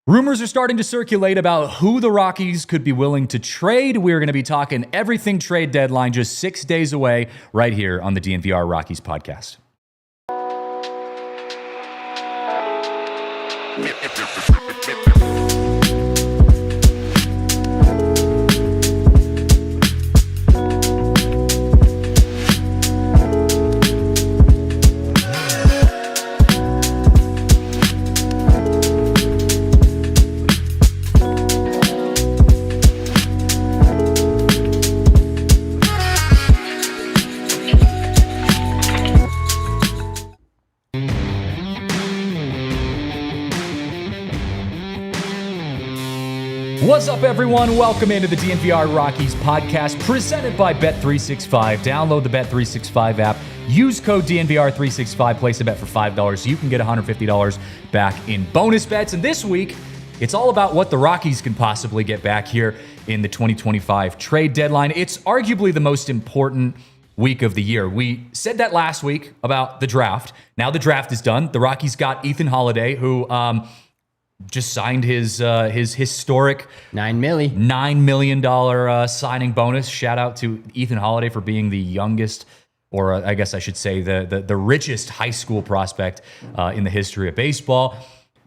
Rumors are starting to circulate about who the Rockies could be willing to trade. We're going to be talking everything trade deadline just 6 days away right here on the DNVR Rockies podcast. What's up, everyone? Welcome into the DNVR Rockies podcast presented by Bet365. Download the Bet365 app. Use code DNVR365. Place a bet for $5 so you can get $150 back in bonus bets. And this week, it's all about what the Rockies can possibly get back here in the 2025 trade deadline. It's arguably the most important week of the year. We said that last week about the draft. Now the draft is done. The Rockies got Ethan Holiday, who just signed his historic $9 million signing bonus. Shout out to Ethan Holiday for being the youngest, or I guess I should say the richest high school prospect in the history of baseball.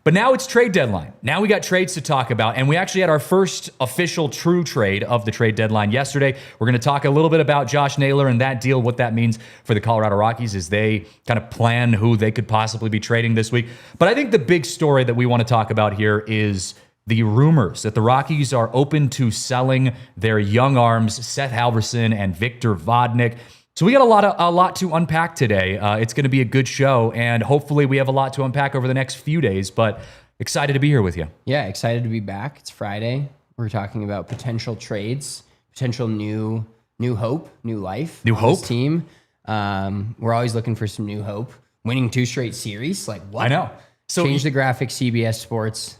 But now it's trade deadline. Now we got trades to talk about, and we actually had our first official true trade of the trade deadline yesterday. We're going to talk a little bit about Josh Naylor and that deal, what that means for the Colorado Rockies as they kind of plan who they could possibly be trading this week. But I think the big story that we want to talk about here is the rumors that the Rockies are open to selling their young arms, Seth Halverson and Victor Vodnik. So we got a lot to unpack today. It's going to be a good show, and hopefully we have a lot to unpack over the next few days, but excited to be here with you. Yeah, excited to be back. It's Friday. We're talking about potential trades, potential new hope, new life. New hope? This team. We're always looking for some new hope. Winning 2 straight series? Like, what? I know. So change the graphic, CBS Sports.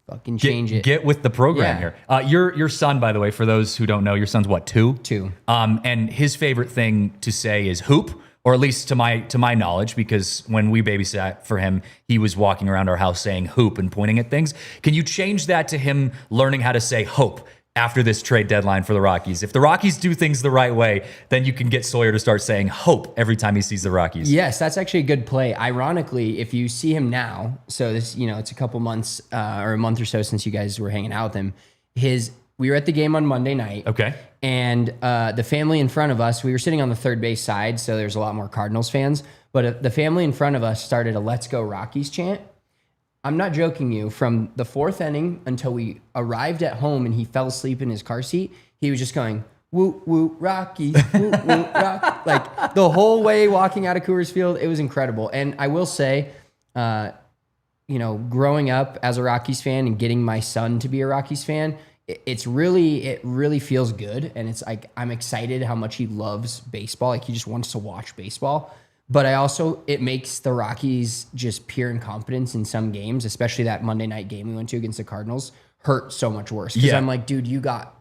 Fucking change it. Get with the program here. Your son, by the way, for those who don't know, your son's what, 2? 2. And his favorite thing to say is hoop, or at least to my knowledge, because when we babysat for him, he was walking around our house saying hoop and pointing at things. Can you change that to him learning how to say hope after this trade deadline for the Rockies? If the Rockies do things the right way, then you can get Sawyer to start saying hope every time he sees the Rockies. Yes, that's actually a good play. Ironically, if you see him now, so this, it's a couple months or a month or so since you guys were hanging out with him. We were at the game on Monday night. Okay. And the family in front of us, we were sitting on the third base side, so there's a lot more Cardinals fans. But the family in front of us started a "Let's Go Rockies" chant. I'm not joking you. From the 4th inning until we arrived at home and he fell asleep in his car seat, he was just going, "Woo, woo, Rockies, woo, woo, Rock." Like the whole way walking out of Coors Field. It was incredible. And I will say, growing up as a Rockies fan and getting my son to be a Rockies fan, it really feels good. And it's like, I'm excited how much he loves baseball. Like he just wants to watch baseball. But it makes the Rockies just pure incompetence in some games, especially that Monday night game we went to against the Cardinals, hurt so much worse. Because I'm like, dude, you're gonna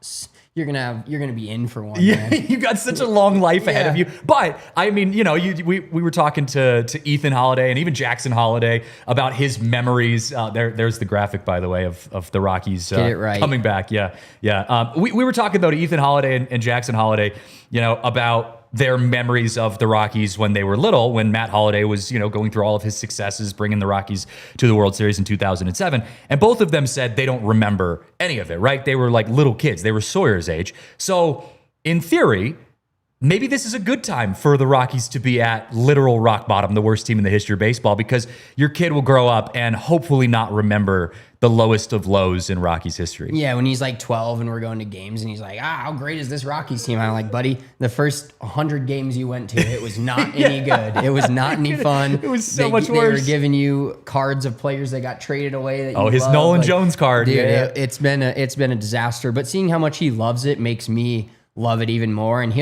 be in for one. Yeah, man. you got such a long life ahead of you. But I mean, we were talking to Ethan Holiday and even Jackson Holiday about his memories. There's the graphic, by the way, of the Rockies coming back. Yeah. We were talking about Ethan Holiday and Jackson Holiday, about their memories of the Rockies when they were little, when Matt Holliday was, going through all of his successes, bringing the Rockies to the World Series in 2007. And both of them said they don't remember any of it, right? They were like little kids. They were Sawyer's age. So in theory, maybe this is a good time for the Rockies to be at literal rock bottom, the worst team in the history of baseball, because your kid will grow up and hopefully not remember the lowest of lows in Rockies history. Yeah, when he's like 12 and we're going to games and he's like, how great is this Rockies team? I'm like, buddy, the first 100 games you went to, it was not any good. It was not any fun. It was so much worse. They were giving you cards of players that got traded away. His love. Nolan Jones card. Dude, yeah. It's been a disaster. But seeing how much he loves it makes me love it even more. And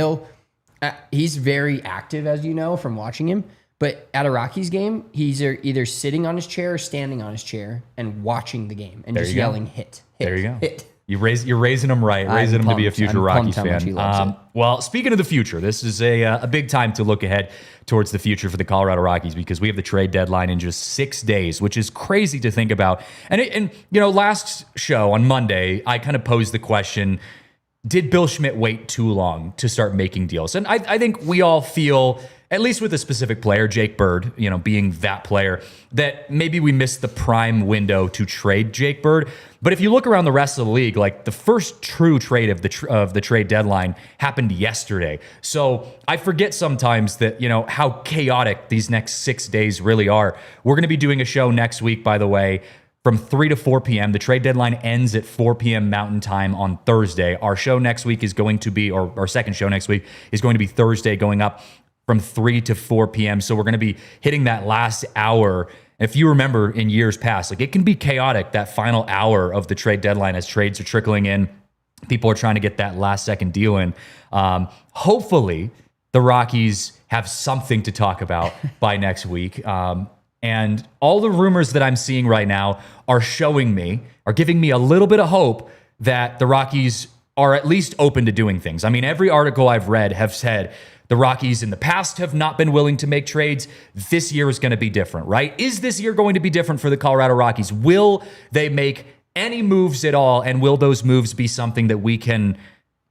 he's very active, as you know, from watching him. But at a Rockies game, he's either sitting on his chair or standing on his chair and watching the game and just yelling, hit, there you go. hit. You're raising him right, raising him to be a future Rockies fan. Well, speaking of the future, this is a big time to look ahead towards the future for the Colorado Rockies because we have the trade deadline in just 6 days, which is crazy to think about. And last show on Monday, I kind of posed the question, did Bill Schmidt wait too long to start making deals? And I think we all feel, at least with a specific player, Jake Bird, being that player, that maybe we missed the prime window to trade Jake Bird. But if you look around the rest of the league, like the first true trade of the trade deadline happened yesterday. So I forget sometimes that, how chaotic these next 6 days really are. We're going to be doing a show next week, by the way, from 3 to 4 p.m. The trade deadline ends at 4 p.m. Mountain Time on Thursday. Our show next week is going to be, or our second show next week is going to be Thursday, going up from 3 to 4 p.m. So we're going to be hitting that last hour. If you remember in years past, like it can be chaotic, that final hour of the trade deadline as trades are trickling in. People are trying to get that last second deal in. Hopefully the Rockies have something to talk about by next week. And all the rumors that I'm seeing right now are giving me a little bit of hope that the Rockies are at least open to doing things. I mean, every article I've read have said the Rockies in the past have not been willing to make trades. This year is going to be different, right? Is this year going to be different for the Colorado Rockies? Will they make any moves at all? And will those moves be something that we can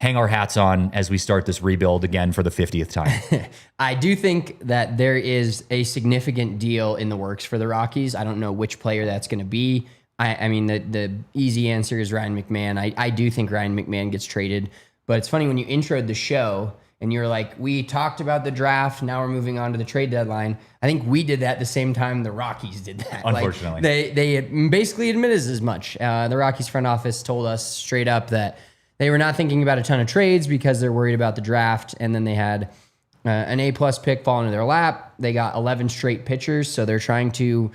hang our hats on as we start this rebuild again for the 50th time? I do think that there is a significant deal in the works for the Rockies. I don't know which player that's going to be. I mean, the easy answer is Ryan McMahon. I do think Ryan McMahon gets traded. But it's funny when you introed the show and you're like, we talked about the draft, now we're moving on to the trade deadline. I think we did that the same time the Rockies did that. Unfortunately. Like, they basically admitted as much. The Rockies front office told us straight up that they were not thinking about a ton of trades because they're worried about the draft. And then they had an A-plus pick fall into their lap. They got 11 straight pitchers, so they're trying to,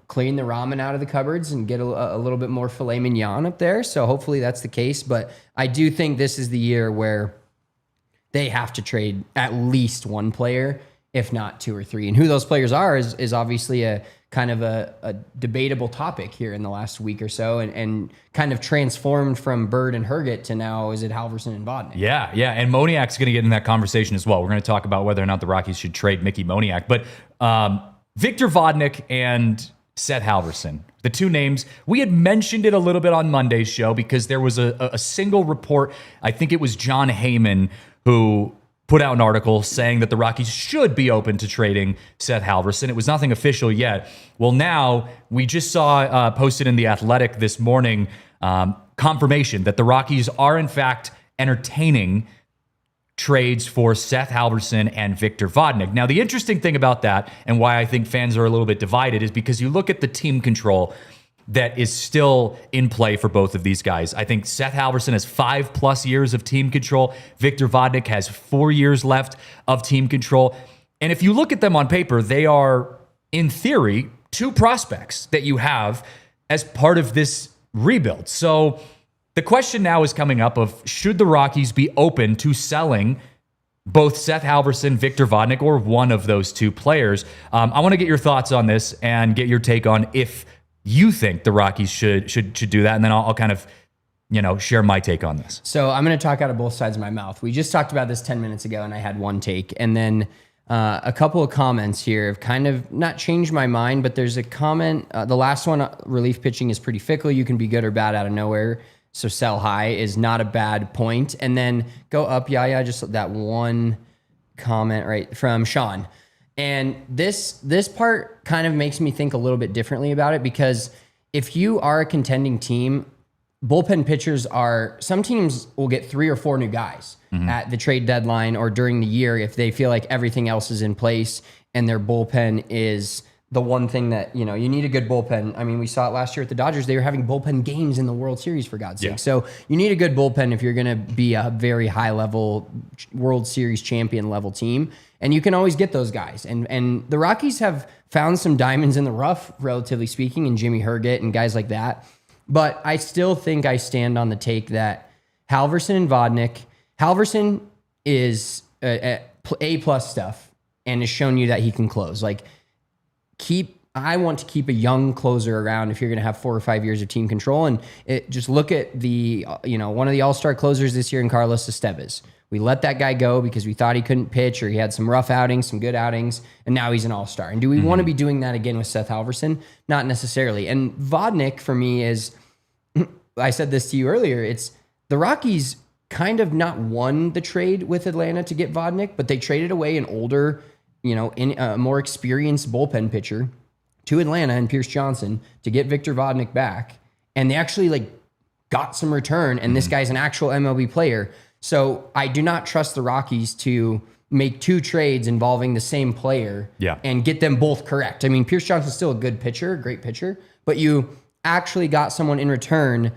clean the ramen out of the cupboards and get a little bit more filet mignon up there. So hopefully that's the case. But I do think this is the year where they have to trade at least one player, if not 2 or 3. And who those players are is obviously a kind of a debatable topic here in the last week or so, and kind of transformed from Bird and Herget to now is it Halverson and Vodnik. Yeah. And Moniak's going to get in that conversation as well. We're going to talk about whether or not the Rockies should trade Mickey Moniak. But Victor Vodnik and Seth Halverson, the two names, we had mentioned it a little bit on Monday's show because there was a single report, I think it was John Heyman, who put out an article saying that the Rockies should be open to trading Seth Halverson. It was nothing official yet. Well, now we just saw posted in The Athletic this morning confirmation that the Rockies are in fact entertaining trades for Seth Halverson and Victor Vodnik. Now, the interesting thing about that and why I think fans are a little bit divided is because you look at the team control that is still in play for both of these guys. I think Seth Halverson has 5+ years of team control. Victor Vodnik has 4 years left of team control. And if you look at them on paper, they are, in theory, 2 prospects that you have as part of this rebuild. So the question now is coming up of should the Rockies be open to selling both Seth Halverson, Victor Vodnik, or one of those 2 players? I want to get your thoughts on this and get your take on if you think the Rockies should do that, and then I'll kind of, share my take on this. So I'm going to talk out of both sides of my mouth. We just talked about this 10 minutes ago, and I had one take, and then a couple of comments here have kind of not changed my mind, but there's a comment. The last one, relief pitching is pretty fickle. You can be good or bad out of nowhere. So sell high is not a bad point. And then go up, just that one comment right from Sean. And this part kind of makes me think a little bit differently about it because if you are a contending team, bullpen pitchers some teams will get 3 or 4 new guys at the trade deadline or during the year if they feel like everything else is in place and their bullpen is the one thing that, you need a good bullpen. I mean, we saw it last year at the Dodgers. They were having bullpen games in the World Series, for God's sake. So you need a good bullpen if you're going to be a very high-level World Series champion-level team. And you can always get those guys. And the Rockies have found some diamonds in the rough, relatively speaking, in Jimmy Herget and guys like that. But I still think I stand on the take that Halverson and Vodnik, Halverson is A-plus stuff and has shown you that he can close. Like, keep I want to keep a young closer around if you're going to have 4 or 5 years of team control. And just look at the, one of the all-star closers this year in Carlos Estevez. We let that guy go because we thought he couldn't pitch, or he had some rough outings, some good outings, and now he's an all-star. And do we want to be doing that again with Seth Halverson? Not necessarily. And Vodnik, for me, is, I said this to you earlier, it's the Rockies kind of not won the trade with Atlanta to get Vodnik, but they traded away an older, in a more experienced bullpen pitcher to Atlanta and Pierce Johnson to get Victor Vodnik back. And they actually got some return, and this guy's an actual MLB player. So I do not trust the Rockies to make 2 trades involving the same player and get them both correct. I mean, Pierce Johnson's still a good pitcher, great pitcher, but you actually got someone in return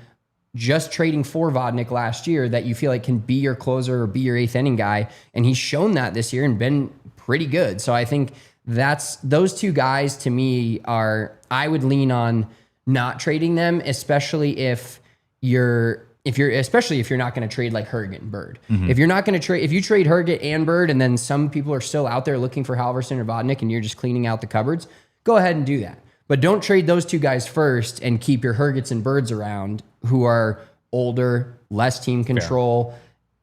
just trading for Vodnik last year that you feel like can be your closer or be your 8th inning guy. And he's shown that this year and been pretty good. So I think those 2 guys to me I would lean on not trading them, especially if you're not going to trade like Herget and Bird. If you're not going to trade, if you trade Herget and Bird, and then some people are still out there looking for Halverson or Vodnik, and you're just cleaning out the cupboards, go ahead and do that. But don't trade those 2 guys first and keep your Hergets and Birds around, who are older, less team control,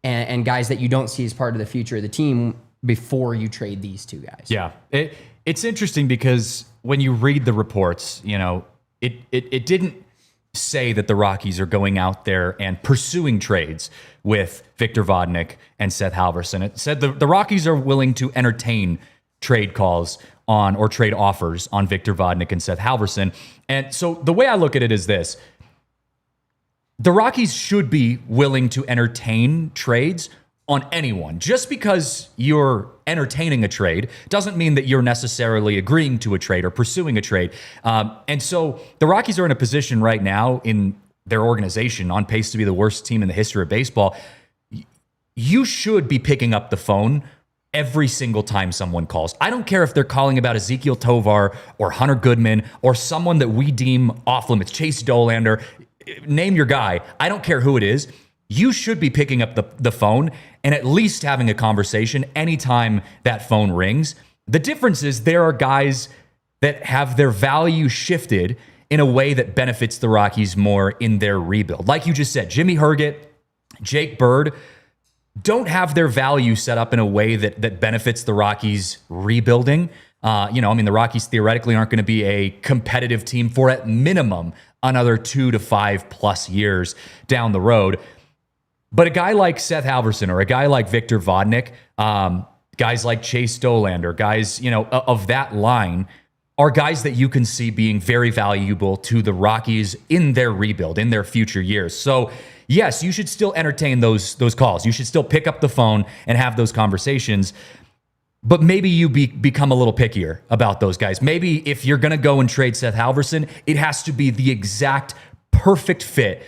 and guys that you don't see as part of the future of the team before you trade these 2 guys. Yeah, it's interesting because when you read the reports, it didn't say that the Rockies are going out there and pursuing trades with Victor Vodnik and Seth Halverson. It said the Rockies are willing to entertain trade calls on or trade offers on Victor Vodnik and Seth Halverson. And so the way I look at it is this: the Rockies should be willing to entertain trades on anyone. Just because you're entertaining a trade doesn't mean that you're necessarily agreeing to a trade or pursuing a trade. And so the Rockies are in a position right now in their organization, on pace to be the worst team in the history of baseball. You should be picking up the phone every single time someone calls. I don't care if they're calling about Ezekiel Tovar or Hunter Goodman or someone that we deem off limits, Chase Dolander, name your guy. I don't care who it is. You should be picking up the phone and at least having a conversation anytime that phone rings. The difference is there are guys that have their value shifted in a way that benefits the Rockies more in their rebuild. Like you just said, Jimmy Herget, Jake Bird don't have their value set up in a way that benefits the Rockies rebuilding. The Rockies theoretically aren't going to be a competitive team for at minimum another 2 to 5+ years down the road. But a guy like Seth Halverson or a guy like Victor Vodnik, guys like Chase Dolander, guys, of that line are guys that you can see being very valuable to the Rockies in their rebuild, in their future years. So yes, you should still entertain those calls. You should still pick up the phone and have those conversations. But maybe you become a little pickier about those guys. Maybe if you're going to go and trade Seth Halverson, it has to be the exact perfect fit,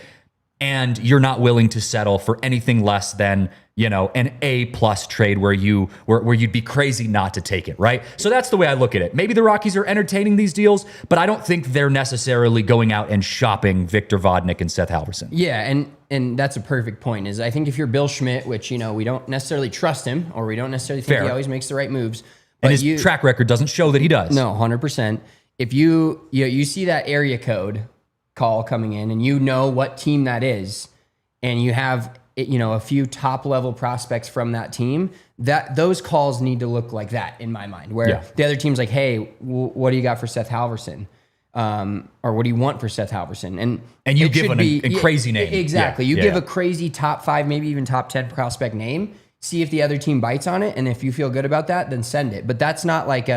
and you're not willing to settle for anything less than, an A+ trade where you'd be crazy not to take it, right? So that's the way I look at it. Maybe the Rockies are entertaining these deals, but I don't think they're necessarily going out and shopping Victor Vodnik and Seth Halverson. Yeah, and that's a perfect point. Is I think if you're Bill Schmidt, which we don't necessarily trust him, or we don't necessarily think he always makes the right moves, but and his track record doesn't show that he does. No, 100%. If you see that area code call coming in, and you know what team that is, and you have a few top level prospects from that team, that those calls need to look like that in my mind, where the other team's like, hey, what do you got for Seth Halverson? Or what do you want for Seth Halverson? And you give a crazy name. Exactly. You give a crazy top 5, maybe even top 10 prospect name, see if the other team bites on it. And if you feel good about that, then send it. But that's not like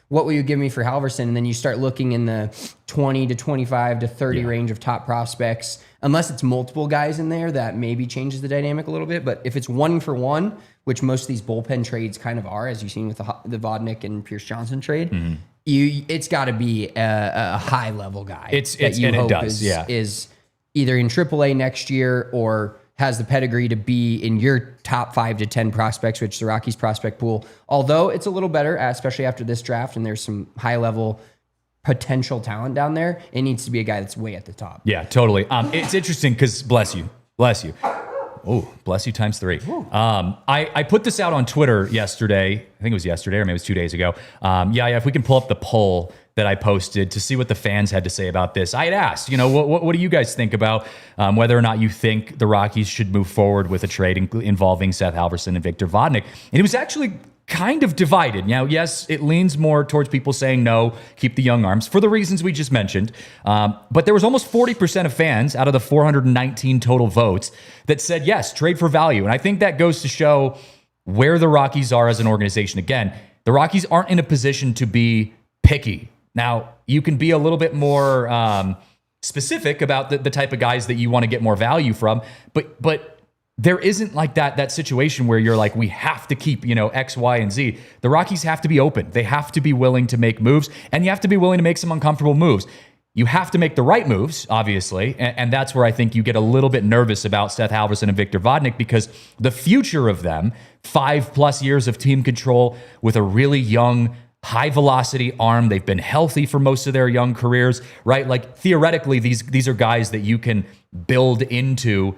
what will you give me for Halverson? And then you start looking in the 20 to 25 to 30 range of top prospects, unless it's multiple guys in there, that maybe changes the dynamic a little bit. But if it's 1 for 1, which most of these bullpen trades kind of are, as you've seen with the Vodnik and Pierce Johnson trade, it's got to be a high level guy is either in AAA next year or has the pedigree to be in your top 5 to 10 prospects, which the Rockies prospect pool, although it's a little better, especially after this draft, and there's some high level potential talent down there, it needs to be a guy that's way at the top. Yeah, totally. It's interesting because bless you. Oh, bless you times 3. I put this out on Twitter yesterday. I think it was yesterday, or maybe it was 2 days ago. If we can pull up the poll that I posted to see what the fans had to say about this. I had asked, what do you guys think about whether or not you think the Rockies should move forward with a trade involving Seth Halverson and Victor Vodnik? And it was actually kind of divided. Now, yes, it leans more towards people saying no, keep the young arms for the reasons we just mentioned. But there was almost 40% of fans out of the 419 total votes that said yes, trade for value. And I think that goes to show where the Rockies are as an organization. Again, the Rockies aren't in a position to be picky. Now, you can be a little bit more specific about the type of guys that you want to get more value from, but there isn't like that situation where you're like, we have to keep, X, Y, and Z. The Rockies have to be open. They have to be willing to make moves, and you have to be willing to make some uncomfortable moves. You have to make the right moves, obviously, and that's where I think you get a little bit nervous about Seth Halverson and Victor Vodnik, because the future of them, 5+ years of team control with a really young, high-velocity arm. They've been healthy for most of their young careers, right? Like, theoretically, these are guys that you can build into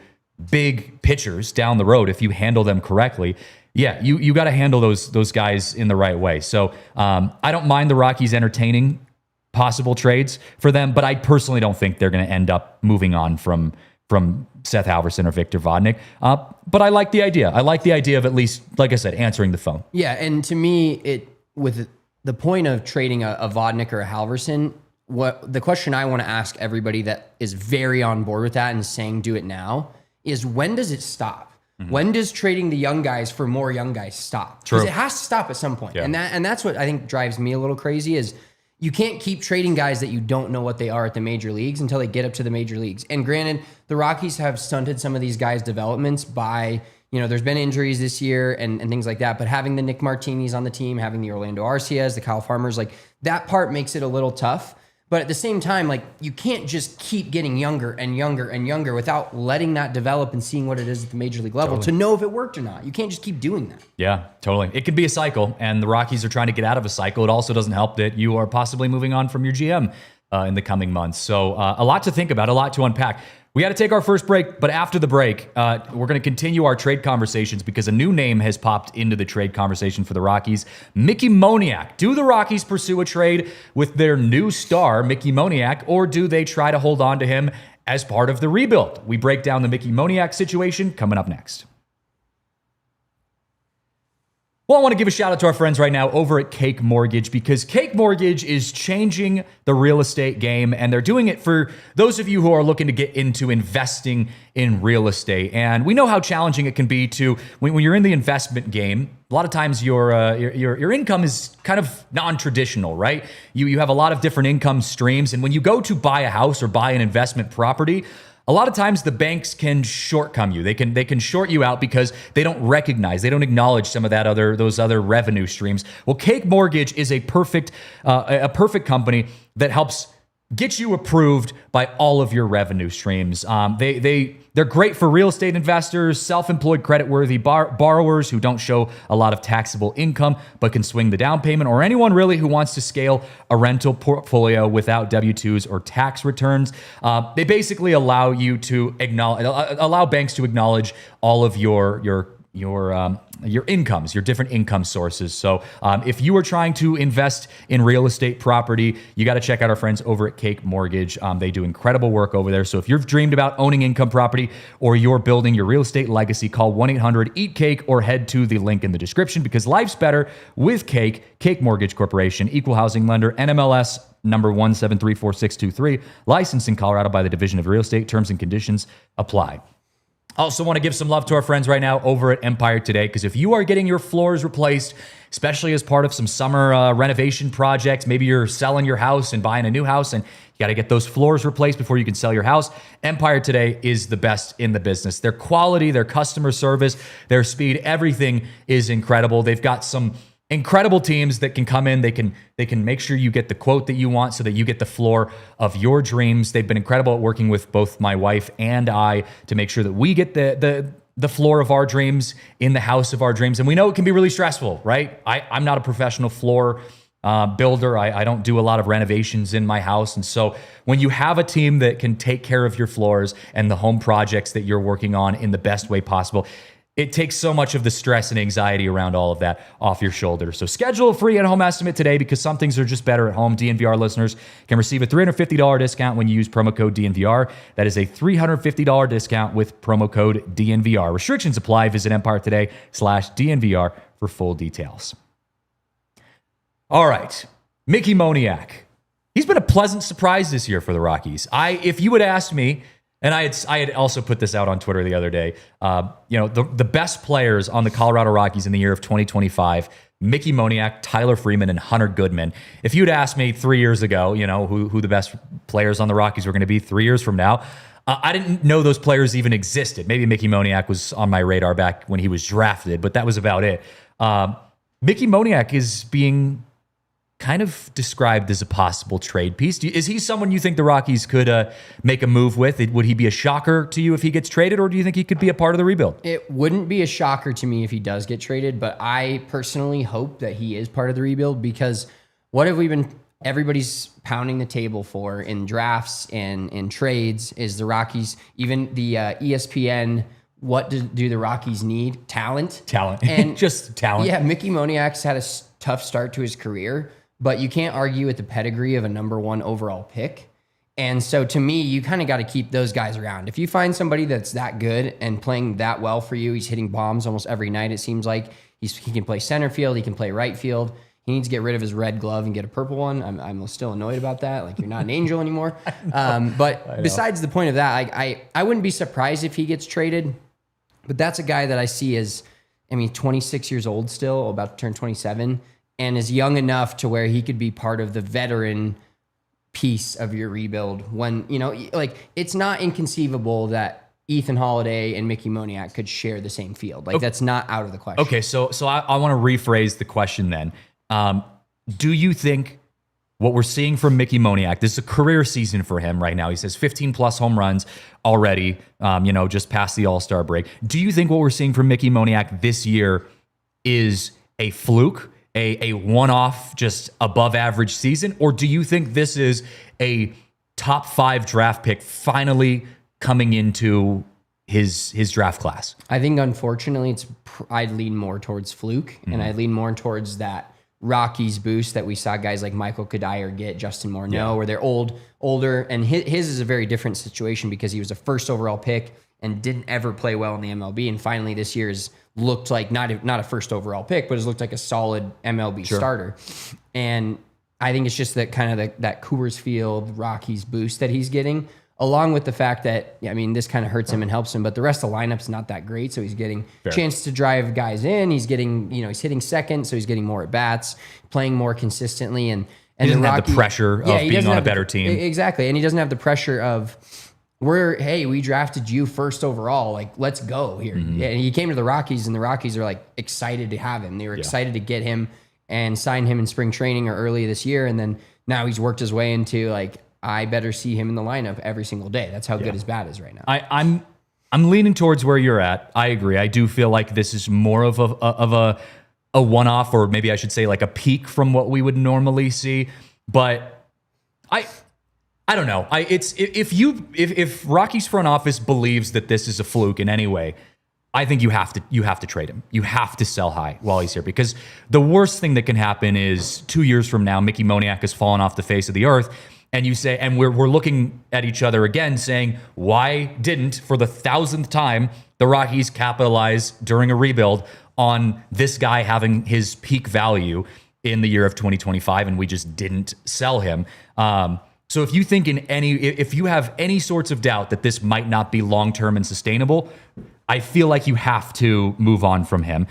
big pitchers down the road if you handle them correctly. Yeah, you got to handle those guys in the right way. So I don't mind the Rockies entertaining possible trades for them, but I personally don't think they're going to end up moving on from Seth Halverson or Victor Vodnik. But I like the idea. I like the idea of at least, like I said, answering the phone. Yeah, and to me, with the point of trading a Vodnik or a Halverson, what the question I want to ask everybody that is very on board with that and saying do it now is, when does it stop? Mm-hmm. When does trading the young guys for more young guys stop? Because it has to stop at some point. Yeah. And that's what I think drives me a little crazy is you can't keep trading guys that you don't know what they are at the major leagues until they get up to the major leagues. And granted, the Rockies have stunted some of these guys' developments by, there's been injuries this year and things like that, but having the Nick Martinis on the team, having the Orlando Arcias, the Kyle Farmers, like that part makes it a little tough. But at the same time, like, you can't just keep getting younger and younger and younger without letting that develop and seeing what it is at the major league level to know if it worked or not. You can't just keep doing that. Yeah, totally. It could be a cycle, and the Rockies are trying to get out of a cycle. It also doesn't help that you are possibly moving on from your GM in the coming months. So a lot to think about, a lot to unpack. We got to take our first break, but after the break, we're going to continue our trade conversations because a new name has popped into the trade conversation for the Rockies. Mickey Moniak. Do the Rockies pursue a trade with their new star, Mickey Moniak, or do they try to hold on to him as part of the rebuild? We break down the Mickey Moniak situation coming up next. Well, I want to give a shout out to our friends right now over at Cake Mortgage, because Cake Mortgage is changing the real estate game, and they're doing it for those of you who are looking to get into investing in real estate. And we know how challenging it can be to, when you're in the investment game, a lot of times your income is kind of non-traditional, right? You have a lot of different income streams, and when you go to buy a house or buy an investment property, a lot of times the banks can shortcome you. They can short you out because they don't acknowledge some of those other revenue streams. Well, Cake Mortgage is a perfect company that helps get you approved by all of your revenue streams. They're great for real estate investors, self-employed credit-worthy borrowers who don't show a lot of taxable income but can swing the down payment, or anyone really who wants to scale a rental portfolio without W-2s or tax returns. They basically allow banks to acknowledge all of your incomes, your different income sources. So if you are trying to invest in real estate property, you got to check out our friends over at Cake Mortgage. They do incredible work over there. So if you've dreamed about owning income property or you're building your real estate legacy, call 1-800-EAT-CAKE or head to the link in the description, because life's better with Cake. Cake Mortgage Corporation, equal housing lender, NMLS number 1734623, licensed in Colorado by the Division of Real Estate. Terms and conditions apply. Also want to give some love to our friends right now over at Empire Today, because if you are getting your floors replaced, especially as part of some summer renovation projects, maybe you're selling your house and buying a new house and you got to get those floors replaced before you can sell your house, Empire Today is the best in the business. Their quality, their customer service, their speed, everything is incredible. They've got some incredible teams that can come in. They can make sure you get the quote that you want so that you get the floor of your dreams. They've been incredible at working with both my wife and I to make sure that we get the floor of our dreams in the house of our dreams. And we know it can be really stressful, right? I'm not a professional floor builder. I don't do a lot of renovations in my house. And so when you have a team that can take care of your floors and the home projects that you're working on in the best way possible, it takes so much of the stress and anxiety around all of that off your shoulders. So schedule a free at-home estimate today because some things are just better at home. DNVR listeners can receive a $350 discount when you use promo code DNVR. That is a $350 discount with promo code DNVR. Restrictions apply. Visit EmpireToday/DNVR for full details. All right, Mickey Moniak. He's been a pleasant surprise this year for the Rockies. If you would ask me, and I had also put this out on Twitter the other day. The best players on the Colorado Rockies in the year of 2025, Mickey Moniak, Tyler Freeman, and Hunter Goodman. If you'd asked me 3 years ago, who the best players on the Rockies were going to be 3 years from now, I didn't know those players even existed. Maybe Mickey Moniak was on my radar back when he was drafted, but that was about it. Mickey Moniak is being kind of described as a possible trade piece. Is he someone you think the Rockies could make a move with? Would he be a shocker to you if he gets traded, or do you think he could be a part of the rebuild? It wouldn't be a shocker to me if he does get traded, but I personally hope that he is part of the rebuild because what have we been, everybody's pounding the table for in drafts and in trades is the Rockies, even the ESPN, what do the Rockies need? Talent. And just talent. Yeah, Mickey Moniak's had a tough start to his career, but you can't argue with the pedigree of a number 1 overall pick. And so to me, you kind of got to keep those guys around. If you find somebody that's that good and playing that well for you, he's hitting bombs almost every night, it seems like. He can play center field, he can play right field. He needs to get rid of his red glove and get a purple one. I'm still annoyed about that. Like, you're not an angel anymore. But besides the point of that, I wouldn't be surprised if he gets traded. But that's a guy that I see as, 26 years old still, about to turn 27, and is young enough to where he could be part of the veteran piece of your rebuild when, it's not inconceivable that Ethan Holiday and Mickey Moniak could share the same field. Like, that's not out of the question. Okay, so I want to rephrase the question then. Do you think what we're seeing from Mickey Moniak, this is a career season for him right now. He says 15-plus home runs already, just past the All-Star break. Do you think what we're seeing from Mickey Moniak this year is a fluke, a one-off, just above-average season? Or do you think this is a top 5 draft pick finally coming into his draft class? I think, unfortunately, I'd lean more towards fluke, and I'd lean more towards that Rockies boost that we saw guys like Michael Kadire get, Justin Morneau, where they're older, and his is a very different situation because he was a first overall pick and didn't ever play well in the MLB, and finally this year's looked like not a first overall pick, but has looked like a solid MLB starter. And I think it's just that kind of that Coors Field Rockies boost that he's getting, along with the fact that, this kind of hurts him and helps him, but the rest of the lineup's not that great, so he's getting a chance to drive guys in. He's getting, he's hitting second, so he's getting more at-bats, playing more consistently. And he doesn't have the pressure of being on a better team. Exactly, and he doesn't have the pressure of, we drafted you first overall, like, let's go here. And he came to the Rockies, and the Rockies are, like, excited to have him. They were excited to get him and sign him in spring training or early this year, and then now he's worked his way into, like, I better see him in the lineup every single day. That's how good his bat is right now. I'm leaning towards where you're at. I agree. I do feel like this is more of a one-off, or maybe I should say like a peak from what we would normally see. But I don't know. If Rockies front office believes that this is a fluke in any way, I think you have to trade him. You have to sell high while he's here, because the worst thing that can happen is 2 years from now, Mickey Moniak has fallen off the face of the earth. And you say, and we're looking at each other again saying, why didn't, for the 1,000th time, the Rockies capitalize during a rebuild on this guy having his peak value in the year of 2025, and we just didn't sell him. So if you think if you have any sorts of doubt that this might not be long-term and sustainable, I feel like you have to move on from him.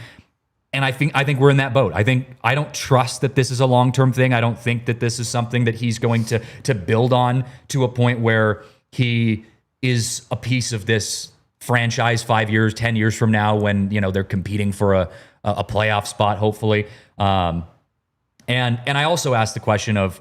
And I think we're in that boat. I don't trust that this is a long-term thing. I don't think that this is something that he's going to build on to a point where he is a piece of this franchise 5 years, 10 years from now, when they're competing for a playoff spot, hopefully. And I also asked the question of,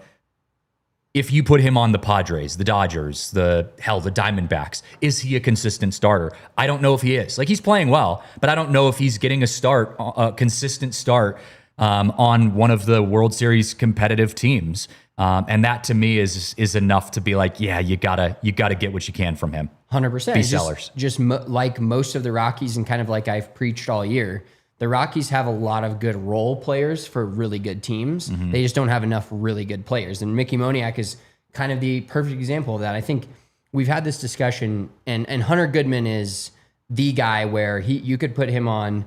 if you put him on the Padres, the Dodgers, the Diamondbacks, is he a consistent starter? I don't know if he is. Like, he's playing well, but I don't know if he's getting a consistent start on one of the World Series competitive teams. And that to me is enough to be like, yeah, you gotta get what you can from him. 100%. Be sellers. Like most of the Rockies, and kind of like I've preached all year, the Rockies have a lot of good role players for really good teams. They just don't have enough really good players. And Mickey Moniak is kind of the perfect example of that. I think we've had this discussion, and Hunter Goodman is the guy where you could put him on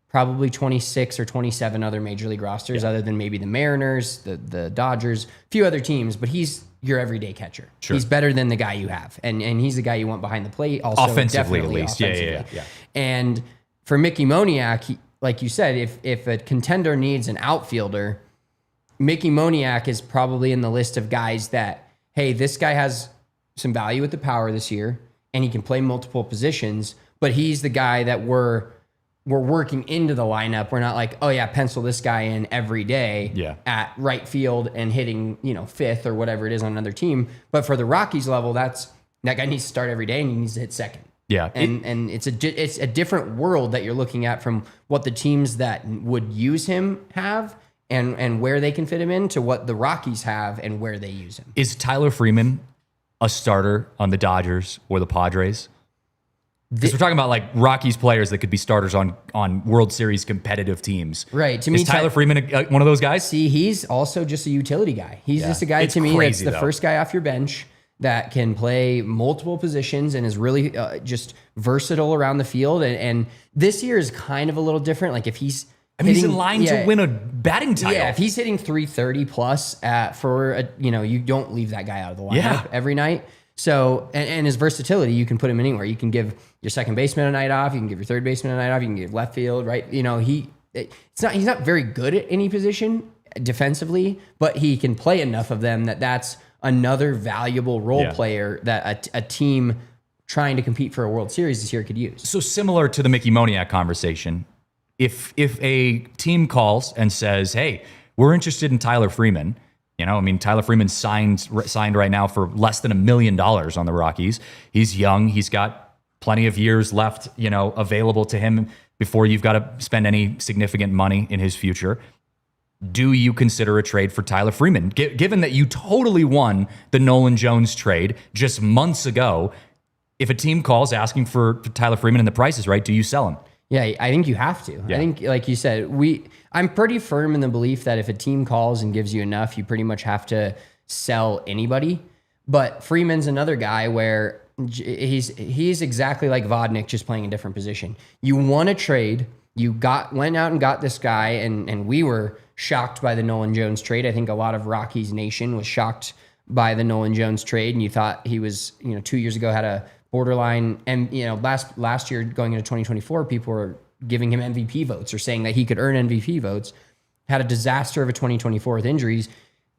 probably 26 or 27 other major league rosters, other than maybe the Mariners, the Dodgers, a few other teams, but he's your everyday catcher. Sure. He's better than the guy you have. And he's the guy you want behind the plate. Also, offensively, at least. Offensively. Yeah. And for Mickey Moniak, like you said, if a contender needs an outfielder, Mickey Moniak is probably in the list of guys that, hey, this guy has some value with the power this year, and he can play multiple positions, but he's the guy that we're working into the lineup. We're not like, oh yeah, pencil this guy in every day at right field and hitting, fifth or whatever it is on another team. But for the Rockies level, that guy needs to start every day and he needs to hit second. Yeah. And it's a different world that you're looking at from what the teams that would use him have and where they can fit him in to what the Rockies have and where they use him. Is Tyler Freeman a starter on the Dodgers or the Padres? Because we're talking about like Rockies players that could be starters on World Series competitive teams. Right. To me, is Tyler Freeman one of those guys? See, he's also just a utility guy. He's just a guy, to me, that's the first guy off your bench that can play multiple positions and is really just versatile around the field. And this year is kind of a little different. Like if he's he's in line to win a batting title. Yeah, if he's hitting 330 plus you don't leave that guy out of the lineup every night. So, and his versatility, you can put him anywhere. You can give your second baseman a night off. You can give your third baseman a night off. You can give left field, right? He's not very good at any position defensively, but he can play enough of them that's another valuable role player that a team trying to compete for a World Series this year could use. So similar to the Mickey Moniak conversation, if a team calls and says, hey, we're interested in Tyler Freeman, Tyler Freeman signed right now for less than $1 million on the Rockies. He's young. He's got plenty of years left, available to him before you've got to spend any significant money in his future. Do you consider a trade for Tyler Freeman? Given that you totally won the Nolan Jones trade just months ago, if a team calls asking for Tyler Freeman and the price is right, do you sell him? Yeah, I think you have to. Yeah. I think, like you said, I'm pretty firm in the belief that if a team calls and gives you enough, you pretty much have to sell anybody. But Freeman's another guy where he's exactly like Vodnik, just playing a different position. You want to trade. You went out and got this guy, and we were shocked by the Nolan Jones trade. I think a lot of Rockies Nation was shocked by the Nolan Jones trade, and you thought he was, 2 years ago had a borderline, and last year going into 2024, people were giving him MVP votes or saying that he could earn MVP votes. Had a disaster of a 2024 with injuries.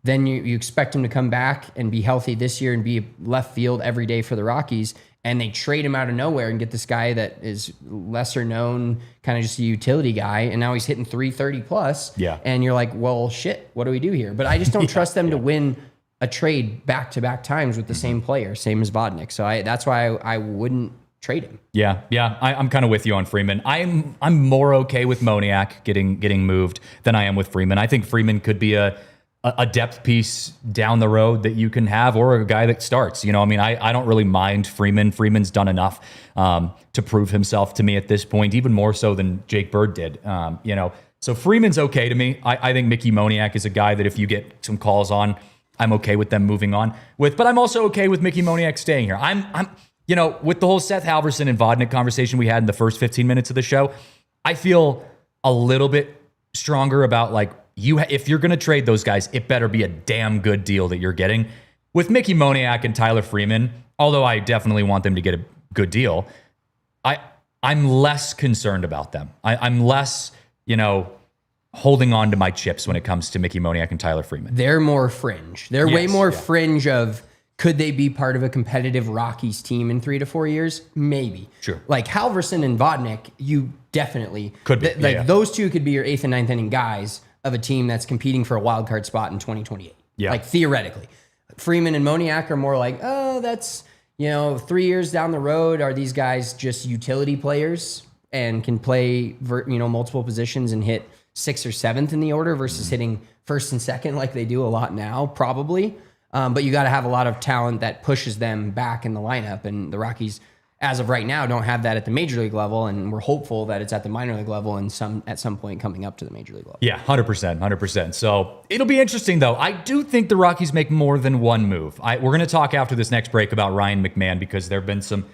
Then you expect him to come back and be healthy this year and be left field every day for the Rockies, and they trade him out of nowhere and get this guy that is lesser known, kind of just a utility guy, and now he's hitting 330 plus. Yeah. And you're like, well, shit, what do we do here? But I just don't trust them to win a trade back-to-back times with the same player, same as Vodnik. So that's why I wouldn't trade him. Yeah. I'm kind of with you on Freeman. I'm more okay with Moniak getting moved than I am with Freeman. I think Freeman could be a depth piece down the road that you can have, or a guy that starts. I don't really mind Freeman. Freeman's done enough to prove himself to me at this point, even more so than Jake Bird did. So Freeman's okay to me. I think Mickey Moniak is a guy that if you get some calls on, I'm okay with them moving on with, but I'm also okay with Mickey Moniak staying here. I'm with the whole Seth Halverson and Vodnik conversation we had in the first 15 minutes of the show, I feel a little bit stronger about if you're going to trade those guys, it better be a damn good deal that you're getting. With Mickey Moniak and Tyler Freeman, although I definitely want them to get a good deal, I'm less concerned about them. I'm less, holding on to my chips when it comes to Mickey Moniak and Tyler Freeman. They're more fringe. They're way more fringe of, could they be part of a competitive Rockies team in 3 to 4 years? Maybe. Sure. Like Halverson and Vodnik, you definitely could be. Those two could be your 8th and 9th inning guys of a team that's competing for a wild card spot in 2028. Yeah. Like theoretically. Freeman and Moniak are more like, oh, that's, 3 years down the road. Are these guys just utility players and can play multiple positions and hit 6th or 7th in the order versus hitting 1st and 2nd like they do a lot now, probably. But you got to have a lot of talent that pushes them back in the lineup. And the Rockies, as of right now, don't have that at the major league level. And we're hopeful that it's at the minor league level and at some point coming up to the major league level. Yeah, 100%. So it'll be interesting, though. I do think the Rockies make more than one move. We're going to talk after this next break about Ryan McMahon because there have been some,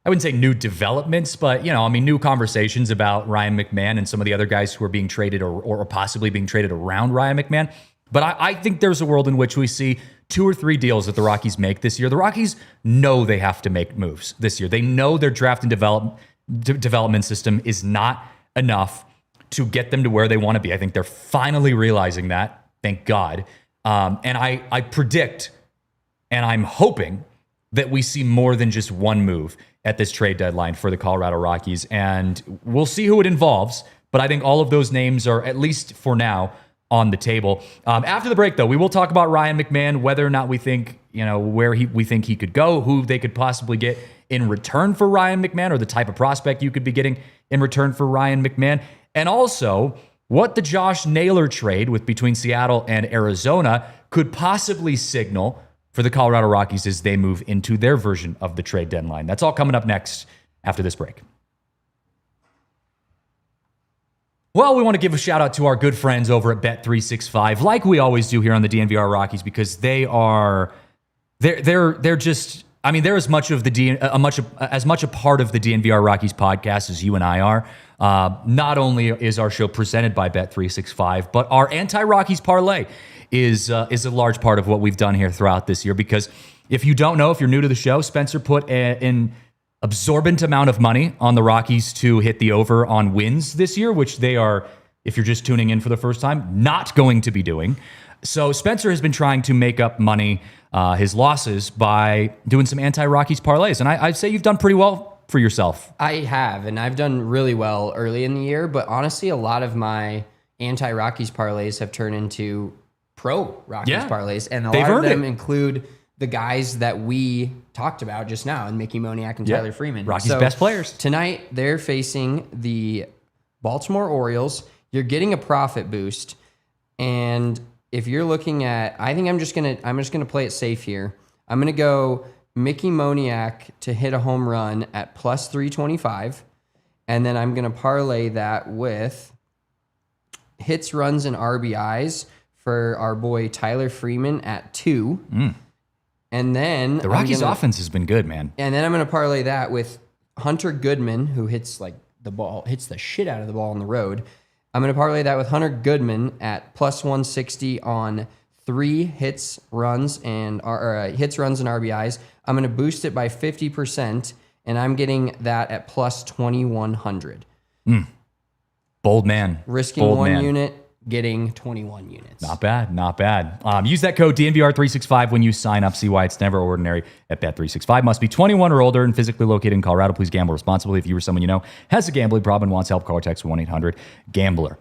I wouldn't say new developments, but, new conversations about Ryan McMahon and some of the other guys who are being traded or possibly being traded around Ryan McMahon. But I think there's a world in which we see 2 or 3 deals that the Rockies make this year. The Rockies know they have to make moves this year. They know their draft and development system is not enough to get them to where they want to be. I think they're finally realizing that. Thank God. And I predict, and I'm hoping that we see more than just one move at this trade deadline for the Colorado Rockies. And we'll see who it involves. But I think all of those names are, at least for now, on the table. After the break, though, we will talk about Ryan McMahon, whether or not we think, where we think he could go, who they could possibly get in return for Ryan McMahon, or the type of prospect you could be getting in return for Ryan McMahon, and also what the Josh Naylor trade between Seattle and Arizona could possibly signal for the Colorado Rockies as they move into their version of the trade deadline. That's all coming up next after this break. Well, we want to give a shout out to our good friends over at Bet365, like we always do here on the DNVR Rockies, because they're just, they're as much of as much a part of the DNVR Rockies podcast as you and I are. Not only is our show presented by Bet365, but our anti-Rockies parlay is a large part of what we've done here throughout this year. Because if you don't know, if you're new to the show, Spencer put in absorbent amount of money on the Rockies to hit the over on wins this year, which they are, if you're just tuning in for the first time, not going to be doing. So Spencer has been trying to make up money, his losses, by doing some anti-Rockies parlays. And I'd say you've done pretty well for yourself. I have, and I've done really well early in the year. But honestly, a lot of my anti-Rockies parlays have turned into pro-Rockies parlays. And a lot of them include the guys that we talked about just now, and Mickey Moniak and Tyler Freeman. Rockies' best players. Tonight, they're facing the Baltimore Orioles. You're getting a profit boost. And if you're looking at, I think I'm just gonna play it safe here. I'm gonna go Mickey Moniak to hit a home run at plus 325. And then I'm gonna parlay that with hits, runs, and RBIs for our boy Tyler Freeman at 2. And then the Rockies' offense has been good, man. And then I'm going to parlay that with Hunter Goodman, who hits the shit out of the ball on the road. I'm going to parlay that with Hunter Goodman at plus 160 on 3 hits, runs, and RBIs. I'm going to boost it by 50%, and I'm getting that at plus 2100. Bold man. Risking one unit, getting 21 units. Not bad. Use that code DNVR365 when you sign up. See why it's never ordinary at Bet365. Must be 21 or older and physically located in Colorado. Please gamble responsibly. If you or someone you know has a gambling problem and wants help, call or text 1-800-GAMBLER.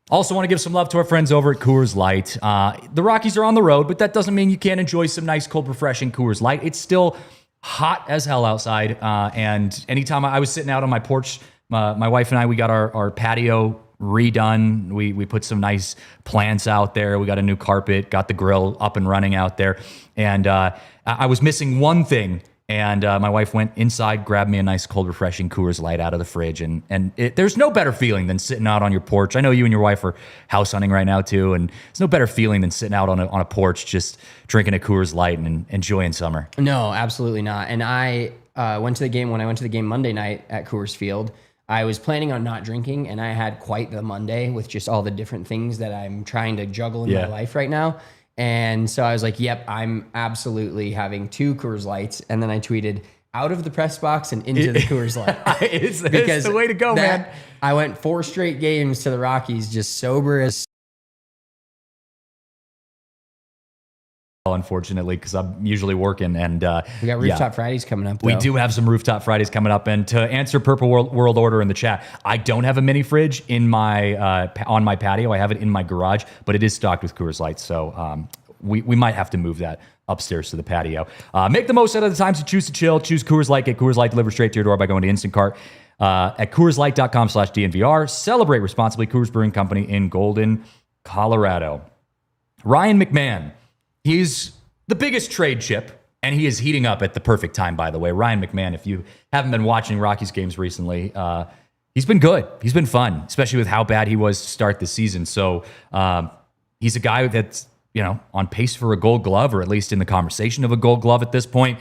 Also want to give some love to our friends over at Coors Light. The Rockies are on the road, but that doesn't mean you can't enjoy some nice, cold, refreshing Coors Light. It's still hot as hell outside. And anytime I was sitting out on my porch, my wife and I, we got our patio redone. We put some nice plants out there. We got a new carpet, got the grill up and running out there. And I was missing one thing. And my wife went inside, grabbed me a nice, cold, refreshing Coors Light out of the fridge. And there's no better feeling than sitting out on your porch. I know you and your wife are house hunting right now too. And there's no better feeling than sitting out on a porch, just drinking a Coors Light and enjoying summer. No, absolutely not. And I went to the game, when I went to the game Monday night at Coors Field, I was planning on not drinking, and I had quite the Monday with just all the different things that I'm trying to juggle in my life right now. And so I was like, yep, I'm absolutely having 2 Coors Lights. And then I tweeted, out of the press box and into the Coors Light. It's the way to go, man. I went 4 straight games to the Rockies, just sober as unfortunately, because I'm usually working, and we got Rooftop Fridays coming up. We do have some Rooftop Fridays coming up, and to answer Purple World Order in the chat, I don't have a mini fridge in my on my patio. I have it in my garage, but it is stocked with Coors Lights, so we might have to move that upstairs to the patio. Make the most out of the times to choose to chill. Choose Coors Light. Get Coors Light delivered straight to your door by going to Instant Cart. at CoorsLight.com/DNVR. Celebrate responsibly. Coors Brewing Company in Golden, Colorado. Ryan McMahon, he's the biggest trade chip, and he is heating up at the perfect time, by the way. Ryan McMahon, if you haven't been watching Rockies games recently, he's been good. He's been fun, especially with how bad he was to start the season. So he's a guy that's on pace for a Gold Glove, or at least in the conversation of a Gold Glove at this point.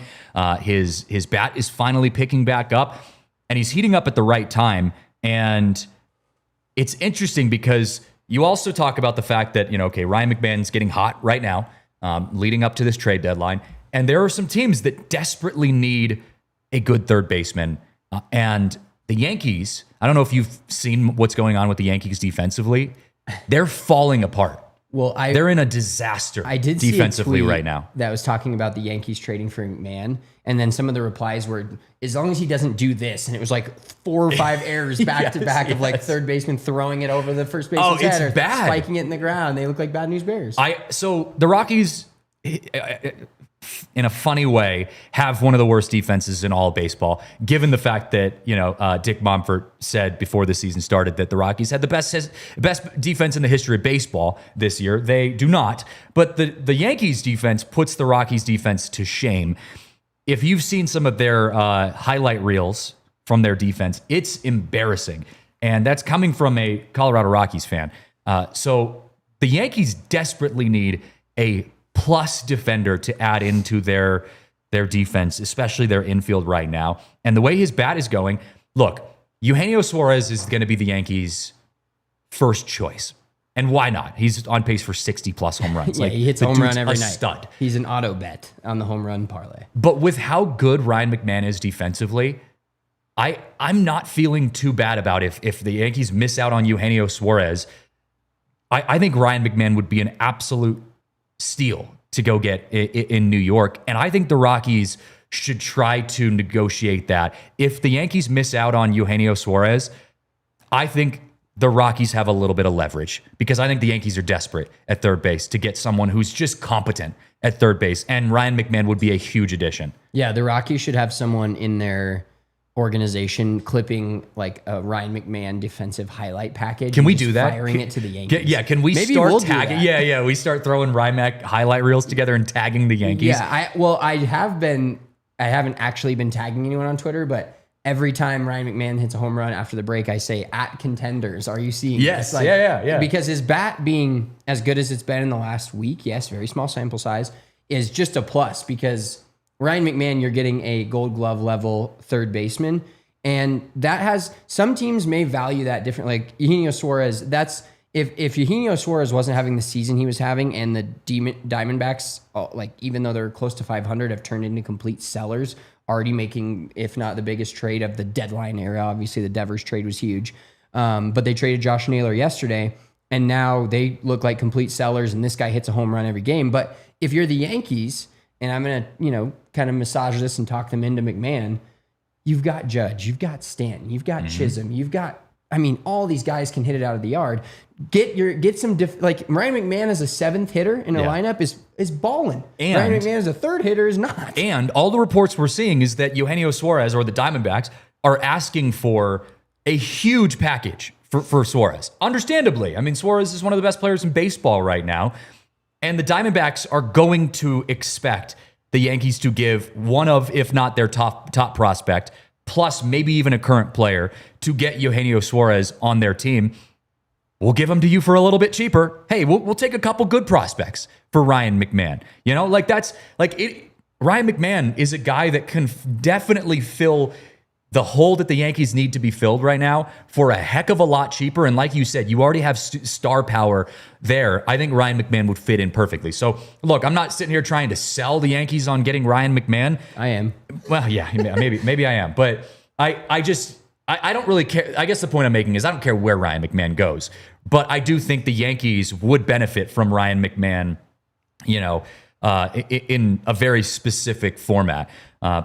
His bat is finally picking back up, and he's heating up at the right time. And it's interesting because you also talk about the fact that, Ryan McMahon's getting hot right now, leading up to this trade deadline. And there are some teams that desperately need a good third baseman. And the Yankees, I don't know if you've seen what's going on with the Yankees defensively. They're falling apart. Well, they're in a disaster defensively right now. That was talking about the Yankees trading for McMahon, and then some of the replies were, as long as he doesn't do this, and it was like 4 or 5 errors back to back of like third baseman throwing it over the first baseman's head or bad. Spiking it in the ground. They look like Bad News Bears. So the Rockies, in a funny way, have one of the worst defenses in all of baseball, given the fact that, Dick Monfort said before the season started that the Rockies had the best defense in the history of baseball this year. They do not. But the Yankees defense puts the Rockies defense to shame. If you've seen some of their highlight reels from their defense, it's embarrassing. And that's coming from a Colorado Rockies fan. So the Yankees desperately need a plus defender to add into their defense, especially their infield right now. And the way his bat is going, look, Eugenio Suarez is going to be the Yankees' first choice. And why not? He's on pace for 60-plus home runs. Yeah, he hits a home run every night. Stud. He's an auto bet on the home run parlay. But with how good Ryan McMahon is defensively, I'm not feeling too bad about if the Yankees miss out on Eugenio Suarez. I think Ryan McMahon would be an absolute steal to go get in New York. And I think the Rockies should try to negotiate that. If the Yankees miss out on Eugenio Suarez, I think the Rockies have a little bit of leverage, because I think the Yankees are desperate at third base to get someone who's just competent at third base. And Ryan McMahon would be a huge addition. Yeah, the Rockies should have someone in their organization clipping like a Ryan McMahon defensive highlight package. Can we do that? Firing it to the Yankees. Can we Maybe start we'll tagging? Yeah. We start throwing Ryan Mac highlight reels together and tagging the Yankees. Yeah, I haven't actually been tagging anyone on Twitter, but every time Ryan McMahon hits a home run after the break, I say, "At contenders, are you seeing yes. this?" Like, yeah. Because his bat being as good as it's been in the last week, yes, very small sample size, is just a plus, because Ryan McMahon, you're getting a Gold Glove level third baseman. And that has, some teams may value that differently. Like Eugenio Suarez, that's, if Eugenio Suarez wasn't having the season he was having, and the Diamondbacks, like even though they're close to 500, have turned into complete sellers, already making, if not the biggest trade of the deadline era. Obviously the Devers trade was huge. But they traded Josh Naylor yesterday, and now they look like complete sellers, and this guy hits a home run every game. But if you're the Yankees, and I'm going to, kind of massage this and talk them into McMahon, you've got Judge, you've got Stanton, you've got Chisholm, you've got, all these guys can hit it out of the yard. Get some like Ryan McMahon as a 7th hitter in a lineup is balling. And Ryan McMahon as a 3rd hitter is not. And all the reports we're seeing is that Eugenio Suarez, or the Diamondbacks, are asking for a huge package for Suarez. Understandably. Suarez is one of the best players in baseball right now. And the Diamondbacks are going to expect the Yankees to give one of, if not their top prospect, plus maybe even a current player, to get Eugenio Suarez on their team. We'll give him to you for a little bit cheaper. Hey, we'll take a couple good prospects for Ryan McMahon. Ryan McMahon is a guy that can definitely fill the hole that the Yankees need to be filled right now for a heck of a lot cheaper. And like you said, you already have star power there. I think Ryan McMahon would fit in perfectly. So look, I'm not sitting here trying to sell the Yankees on getting Ryan McMahon. I am. Well, yeah, maybe I am. But I don't really care. I guess the point I'm making is I don't care where Ryan McMahon goes. But I do think the Yankees would benefit from Ryan McMahon, in a very specific format.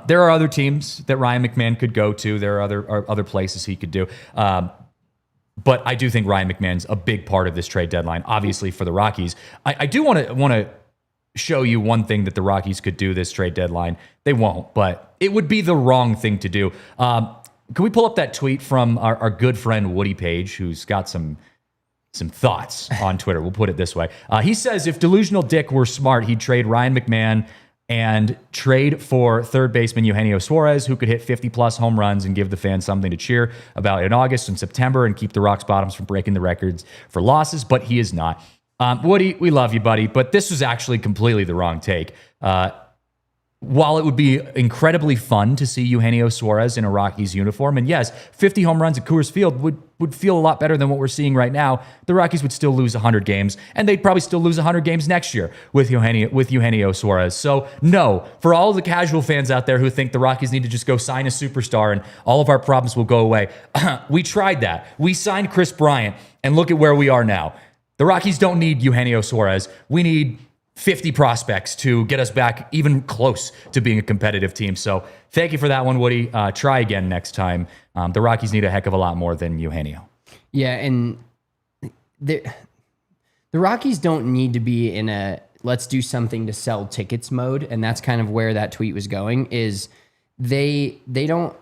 There are other teams that Ryan McMahon could go to. There are other places he could do. But I do think Ryan McMahon's a big part of this trade deadline, obviously, for the Rockies. I do want to show you one thing that the Rockies could do this trade deadline. They won't, but it would be the wrong thing to do. can we pull up that tweet from our good friend Woody Page, who's got some thoughts on Twitter? We'll put it this way. He says, if Delusional Dick were smart, he'd trade Ryan McMahon and trade for third baseman Eugenio Suarez, who could hit 50-plus home runs and give the fans something to cheer about in August and September and keep the Rocks bottoms from breaking the records for losses, but he is not. Woody, we love you, buddy, but this was actually completely the wrong take. While it would be incredibly fun to see Eugenio Suarez in a Rockies uniform, and yes, 50 home runs at Coors Field would feel a lot better than what we're seeing right now, the Rockies would still lose 100 games, and they'd probably still lose 100 games next year with Eugenio Suarez. So no, for all the casual fans out there who think the Rockies need to just go sign a superstar and all of our problems will go away, we tried that. We signed Chris Bryant, and look at where we are now. The Rockies don't need Eugenio Suarez. We need 50 prospects to get us back even close to being a competitive team. So thank you for that one, Woody. Try again next time. The Rockies need a heck of a lot more than Eugenio. Yeah, and the Rockies don't need to be in a let's do something to sell tickets mode, and that's kind of where that tweet was going, is they don't,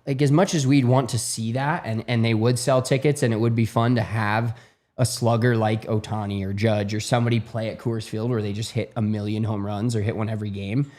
like, as much as we'd want to see that, and they would sell tickets, and it would be fun to have a slugger like Ohtani or Judge or somebody play at Coors Field where they just hit 1 million home runs or hit one every game.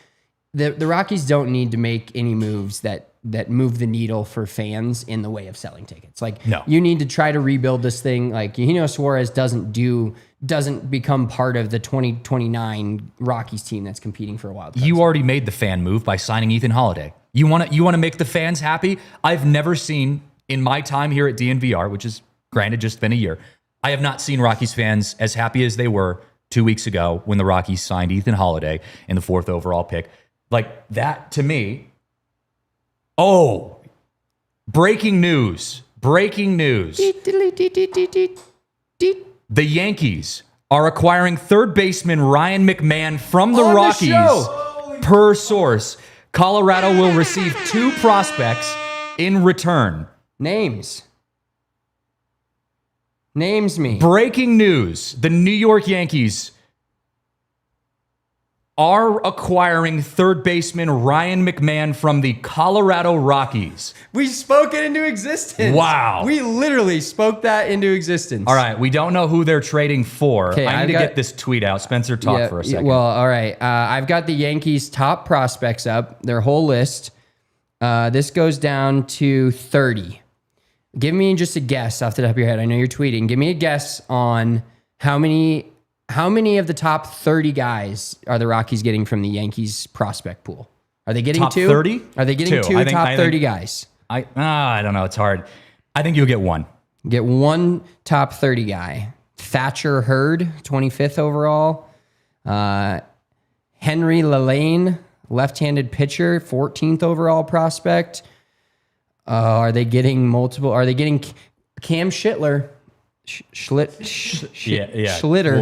The Rockies don't need to make any moves that move the needle for fans in the way of selling tickets. Like, no. You need to try to rebuild this thing. Like, Eugenio Suarez doesn't become part of the 2029 Rockies team that's competing for a wild card. You already made the fan move by signing Ethan Holiday. You want to make the fans happy? I've never seen, in my time here at DNVR, which is granted just been a year, I have not seen Rockies fans as happy as they were 2 weeks ago when the Rockies signed Ethan Holiday in the 4th overall pick. Like, that to me. Oh, breaking news. The Yankees are acquiring third baseman Ryan McMahon from the Rockies. Per source, Colorado will receive 2 prospects in return. Names me. Breaking news. The New York Yankees are acquiring third baseman Ryan McMahon from the Colorado Rockies. We spoke it into existence. Wow. We literally spoke that into existence. All right. We don't know who they're trading for. Okay, I need to get this tweet out. Spencer, talk for a second. Well, all right. I've got the Yankees' top prospects up, their whole list. This goes down to 30. Give me just a guess off the top of your head. I know you're tweeting. Give me a guess on how many of the top 30 guys are the Rockies getting from the Yankees prospect pool? Are they getting top 2? 30? Are they getting 2 top 30 guys? I don't know. It's hard. I think you'll get 1. Get 1 top 30 guy. Thatcher Hurd, 25th overall. Henry Lalane, left-handed pitcher, 14th overall prospect. Are they getting multiple? Are they getting Cam Schlitter? Schlitter.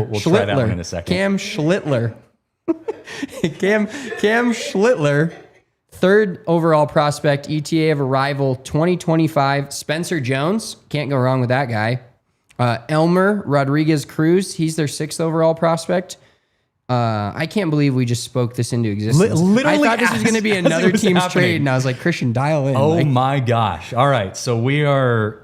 We'll try that one in a second. Cam Schlitter. Cam Schlitter, 3rd overall prospect, ETA of arrival 2025. Spencer Jones, can't go wrong with that guy. Elmer Rodriguez Cruz, he's their 6th overall prospect. I can't believe we just spoke this into existence. Literally, I thought this was going to be another team's trade, and I was like, Christian, dial in. Oh my gosh. All right. So we are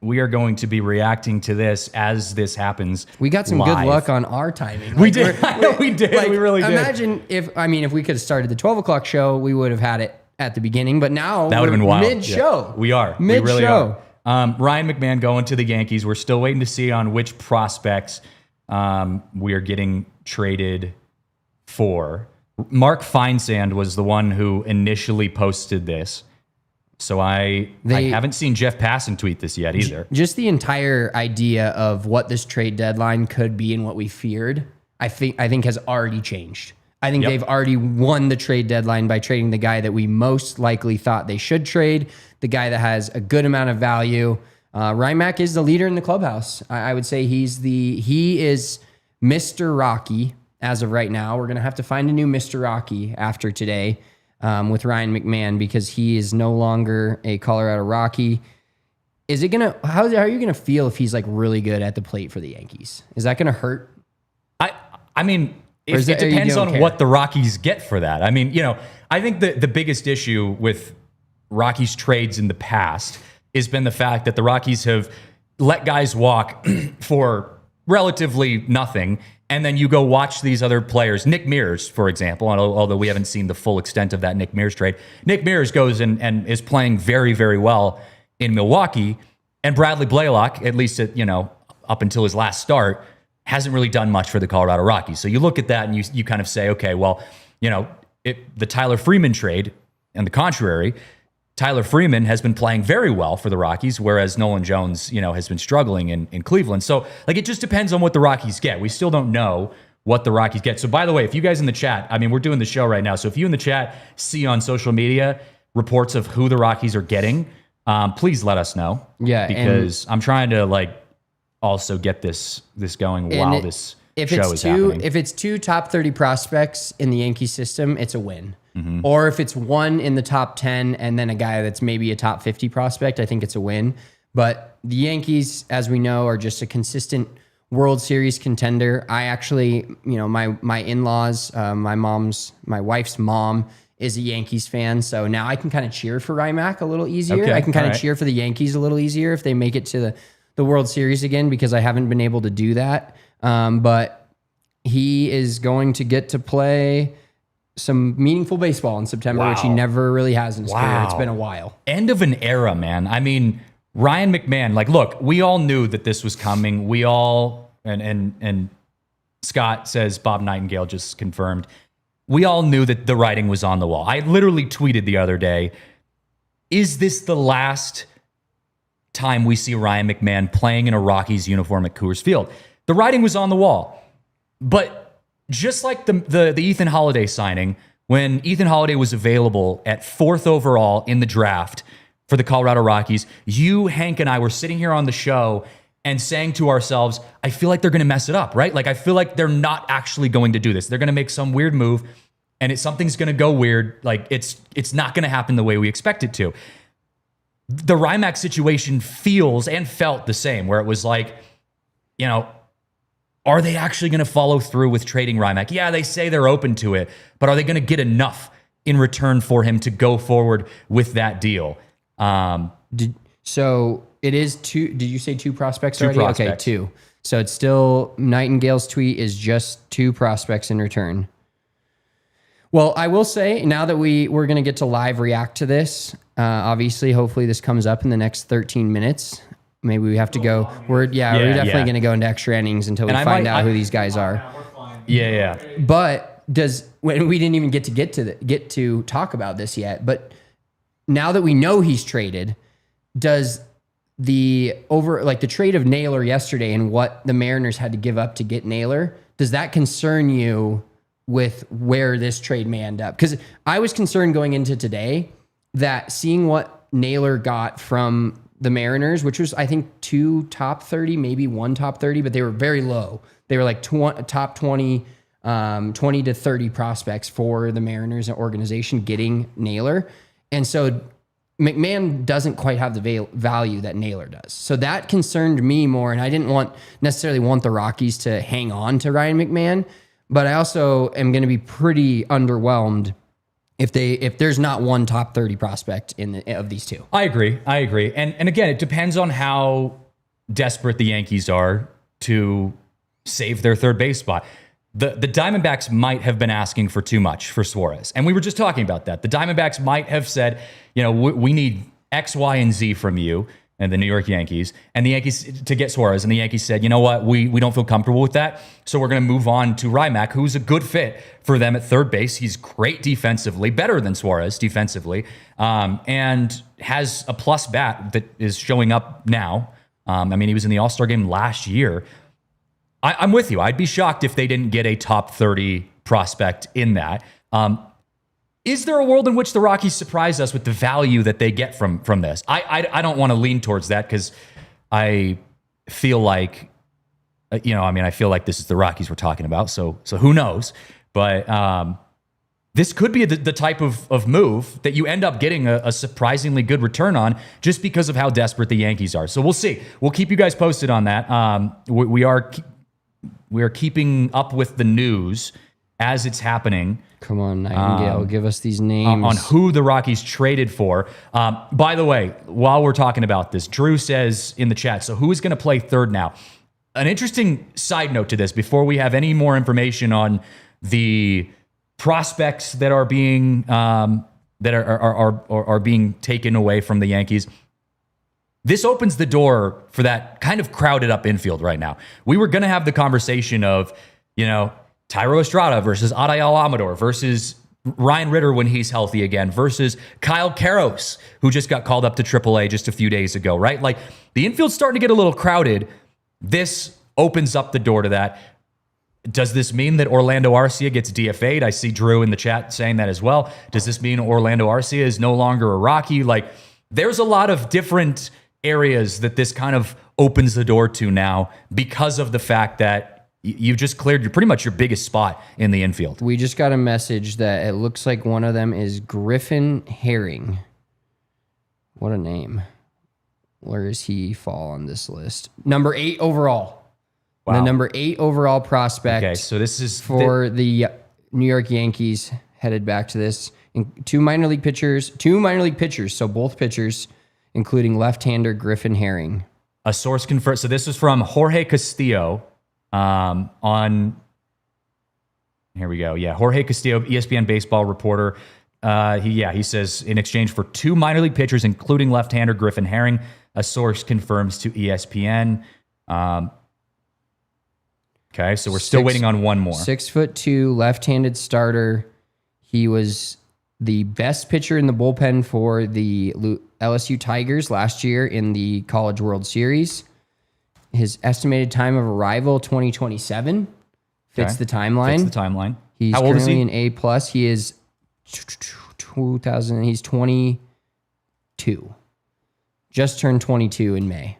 going to be reacting to this as this happens. We got some live. Good luck on our timing. We did. We did. Like, we really did. Imagine if we could have started the 12 o'clock show, we would have had it at the beginning, but now that would have been wild. Mid-show. Yeah. We are. Mid-show. We really are. Ryan McMahon going to the Yankees. We're still waiting to see on which prospects we are getting traded for. Mark Feinsand was the one who initially posted this. So I haven't seen Jeff Passan tweet this yet either. Just the entire idea of what this trade deadline could be and what we feared, I think has already changed. I think they've already won the trade deadline by trading the guy that we most likely thought they should trade, the guy that has a good amount of value. Ryan Mac is the leader in the clubhouse. I would say he is Mr. Rocky as of right now. We're going to have to find a new Mr. Rocky after today. With Ryan McMahon, because he is no longer a Colorado Rocky. How are you gonna feel if he's like really good at the plate for the Yankees? Is that gonna hurt? I mean, it depends on what the Rockies get for that. I mean, I think the biggest issue with Rockies trades in the past has been the fact that the Rockies have let guys walk for relatively nothing. And then you go watch these other players. Nick Mears, for example, although we haven't seen the full extent of that Nick Mears trade. Nick Mears goes and is playing very, very well in Milwaukee. And Bradley Blaylock, at least up until his last start, hasn't really done much for the Colorado Rockies. So you look at that and you kind of say, okay, well, the Tyler Freeman trade, and the contrary, Tyler Freeman has been playing very well for the Rockies, whereas Nolan Jones, has been struggling in Cleveland. So, it just depends on what the Rockies get. We still don't know what the Rockies get. So, by the way, if you guys in the chat, we're doing the show right now. So, if you in the chat see on social media reports of who the Rockies are getting, please let us know. Yeah, because I'm trying to also get this going while this show is happening. If it's 2 top 30 prospects in the Yankee system, it's a win. Mm-hmm. Or if it's 1 in the top 10 and then a guy that's maybe a top 50 prospect, I think it's a win. But the Yankees, as we know, are just a consistent World Series contender. I actually, my in-laws, my wife's mom is a Yankees fan. So now I can kind of cheer for RIMAC a little easier. Okay, I can kind of cheer for the Yankees a little easier if they make it to the World Series again, because I haven't been able to do that. But he is going to get to play some meaningful baseball in September, which he never really has in his career. It's been a while. End of an era, man. Ryan McMahon, look, we all knew that this was coming. We all, and Scott says Bob Nightingale just confirmed, we all knew that the writing was on the wall. I literally tweeted the other day, is this the last time we see Ryan McMahon playing in a Rockies uniform at Coors Field? The writing was on the wall. But just like the Ethan Holiday signing, when Ethan Holiday was available at 4th overall in the draft for the Colorado Rockies, you, Hank, and I were sitting here on the show and saying to ourselves, I feel like they're going to mess it up, right? I feel like they're not actually going to do this. They're going to make some weird move, and something's going to go weird. It's not going to happen the way we expect it to. The RIMAC situation feels and felt the same, where it was are they actually going to follow through with trading RIMAC? Yeah, they say they're open to it, but are they going to get enough in return for him to go forward with that deal? So it is 2. Did you say 2 prospects already? Prospects. Okay, 2. So it's still, Nightingale's tweet is just 2 prospects in return. Well, I will say, now that we're going to get to live react to this, obviously, hopefully this comes up in the next 13 minutes. Maybe we have to go. We're definitely going to go into extra innings until we find out who these guys are. Yeah. But we didn't even get to talk about this yet. But now that we know he's traded, does the trade of Naylor yesterday and what the Mariners had to give up to get Naylor, does that concern you with where this trade may end up? Because I was concerned going into today that seeing what Naylor got from the Mariners, which was, I think, 2 top 30, maybe 1 top 30, but they were very low. They were top 20, 20 to 30 prospects for the Mariners organization getting Naylor. And so McMahon doesn't quite have the value that Naylor does. So that concerned me more, and I didn't necessarily want the Rockies to hang on to Ryan McMahon, but I also am going to be pretty underwhelmed if there's not 1 top 30 prospect of these 2. I agree. And again, it depends on how desperate the Yankees are to save their third base spot. The Diamondbacks might have been asking for too much for Suarez. And we were just talking about that. The Diamondbacks might have said, we need X, Y, and Z from you and the New York Yankees, and the Yankees to get Suarez. And the Yankees said, you know what, we don't feel comfortable with that, so we're going to move on to RIMAC, who's a good fit for them at third base. He's great defensively, better than Suarez defensively, and has a plus bat that is showing up now. He was in the All-Star game last year. I'm with you. I'd be shocked if they didn't get a top 30 prospect in that. Is there a world in which the Rockies surprise us with the value that they get from this? I don't want to lean towards that because I feel like, I feel like this is the Rockies we're talking about. So who knows? But this could be the type of move that you end up getting a surprisingly good return on just because of how desperate the Yankees are. So we'll see. We'll keep you guys posted on that. We are keeping up with the news as it's happening. Come on, Nightingale, give us these names. On who the Rockies traded for. By the way, while we're talking about this, Drew says in the chat, so who is going to play third now? An interesting side note to this, before we have any more information on the prospects that are being are being taken away from the Yankees, this opens the door for that kind of crowded up infield right now. We were going to have the conversation of, Tyro Estrada versus Adael Amador versus Ryan Ritter when he's healthy again versus Kyle Karros, who just got called up to AAA just a few days ago, right? Like, the infield's starting to get a little crowded. This opens up the door to that. Does this mean that Orlando Arcia gets DFA'd? I see Drew in the chat saying that as well. Does this mean Orlando Arcia is no longer a Rocky? Like, there's a lot of different areas that this kind of opens the door to now because of the fact that you've just cleared pretty much your biggest spot in the infield. We just got a message that it looks like one of them is Griffin Herring. What a name. Where does he fall on this list? Number 8 overall. Wow. The number 8 overall prospect. Okay, so this is for the New York Yankees, headed back to this. Two minor league pitchers, so both pitchers, including left-hander Griffin Herring. A source confirmed. So this was from Jorge Castillo. On here we go. Yeah, Jorge Castillo, ESPN baseball reporter. He says in exchange for 2 minor league pitchers, including left-hander Griffin Herring, a source confirms to ESPN. Okay, so we're still waiting on one more. 6'2", left-handed starter. He was the best pitcher in the bullpen for the LSU Tigers last year in the College World Series. His estimated time of arrival, 2027, fits the timeline. He's How old is he? An A+. He is 2000. He's 22. Just turned 22 in May.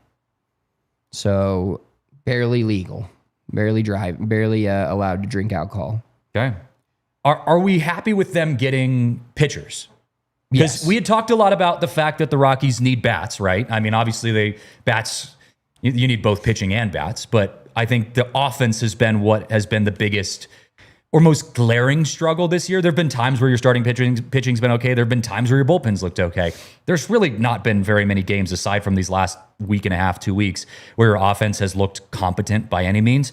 So barely legal, barely allowed to drink alcohol. Okay. Are we happy with them getting pitchers? Because we had talked a lot about the fact that the Rockies need bats, right? I mean, obviously you need both pitching and bats, but I think the offense has been what has been the biggest or most glaring struggle this year. There have been times where your starting pitching's been okay. There have been times where your bullpen's looked okay. There's really not been very many games aside from these last week and a half, 2 weeks, where your offense has looked competent by any means.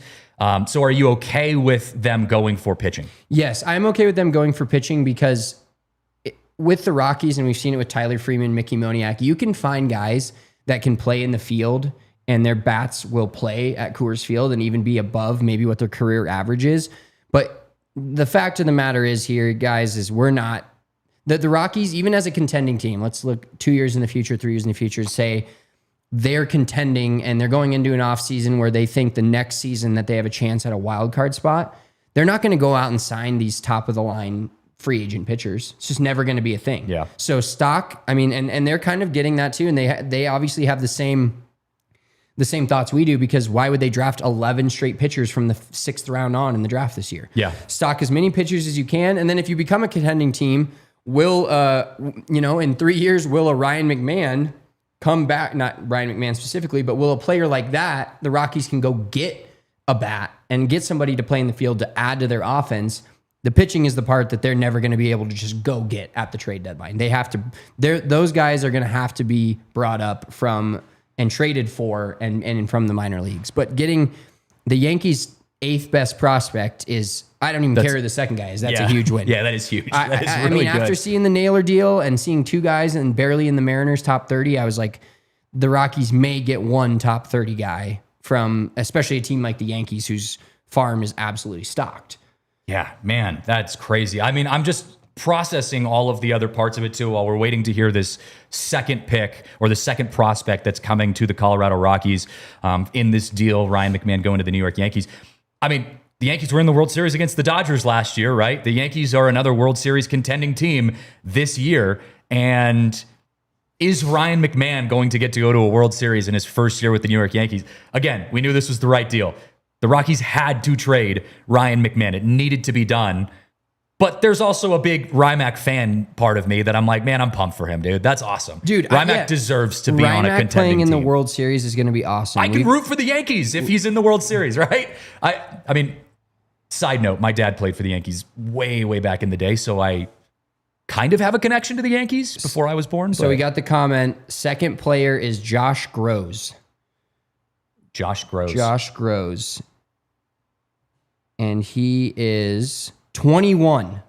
So are you okay with them going for pitching? Yes, I'm okay with them going for pitching because with the Rockies, and we've seen it with Tyler Freeman, Mickey Moniak, you can find guys that can play in the field and their bats will play at Coors Field and even be above maybe what their career average is. But the fact of the matter is here, guys, is we're not... The Rockies, even as a contending team, let's look 2 years in the future, 3 years in the future, say they're contending and they're going into an offseason where they think the next season that they have a chance at a wild card spot, they're not going to go out and sign these top-of-the-line free agent pitchers. It's just never going to be a thing. Yeah. So stock, I mean, and they're kind of getting that too, and they obviously have the same thoughts we do, because why would they draft 11 straight pitchers from the 6th round on in the draft this year? Yeah. Stock as many pitchers as you can, and then if you become a contending team, in 3 years, will a Ryan McMahon come back? Not Ryan McMahon specifically, but will a player like that, the Rockies can go get a bat and get somebody to play in the field to add to their offense. The pitching is the part that they're never going to be able to just go get at the trade deadline. They have to. Those guys are going to have to be brought up from and traded for and from the minor leagues. But getting the Yankees' 8th best prospect is, I don't even care who the second guy is. That's a huge win. Yeah, that is huge. That is really I mean, good. after seeing the Naylor deal and seeing 2 guys and barely in the Mariners' top 30, I was like, the Rockies may get one top 30 guy from, especially a team like the Yankees, whose farm is absolutely stocked. Yeah, man, that's crazy. I mean, I'm just processing all of the other parts of it too while we're waiting to hear this second pick or the second prospect that's coming to the Colorado Rockies in this deal, Ryan McMahon going to the New York Yankees. I mean, the Yankees were in the World Series against the Dodgers last year, right? The Yankees are another World Series contending team this year. And is Ryan McMahon going to get to go to a World Series in his first year with the New York Yankees? Again, we knew this was the right deal. The Rockies had to trade Ryan McMahon. It needed to be done. But there's also a big Rymac fan part of me that I'm like, man, I'm pumped for him, dude. That's awesome. Dude, Rymac deserves to be on a contending playing in team. the World Series is going to be awesome. I can root for the Yankees if he's in the World Series, right? I mean, Side note, my dad played for the Yankees way, way back in the day, so I kind of have a connection to the Yankees before I was born. So we got the comment. Second player is Josh Groves. Josh Groves. Josh Groves. And he is 21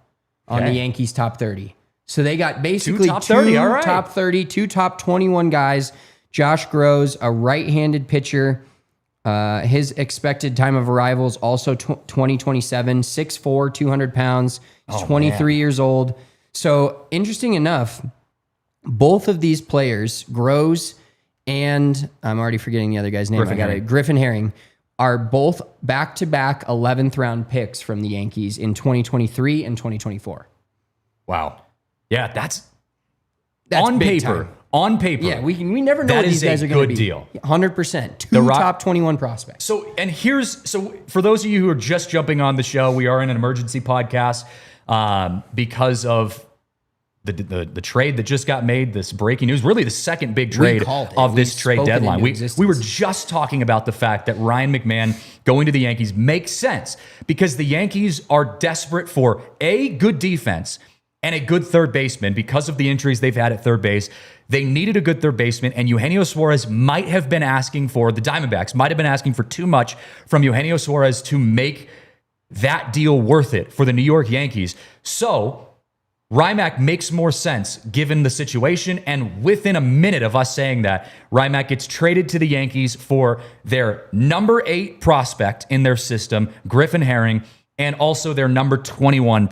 on the Yankees top 30. So they got basically two top 30, all right. top 30, two top 21 guys. Josh Groves, a right-handed pitcher. His expected time of arrival is also 2027, 6'4", 200 pounds. He's 23 years old. So interesting enough, both of these players, Groves and I'm already forgetting the other guy's name. Griffin Herring, are both back-to-back 11th round picks from the Yankees in 2023 and 2024. Wow. Yeah, that's on paper. Time. On paper. Yeah, we never know what these guys are going to be. That is a good deal. 100%. Two top 21 prospects. So for those of you who are just jumping on the show, we are in an emergency podcast because of the trade that just got made, this breaking news, really the second big trade of this trade deadline. We were just talking about the fact that Ryan McMahon going to the Yankees makes sense because the Yankees are desperate for a good defense and a good third baseman because of the injuries they've had at third base. They needed a good third baseman, and Eugenio Suarez might have been asking for, the Diamondbacks might have been asking for too much from Eugenio Suarez to make that deal worth it for the New York Yankees. So Rymack makes more sense given the situation, and within a minute of us saying that, Rymack gets traded to the Yankees for their number 8 prospect in their system, Griffin Herring, and also their number 21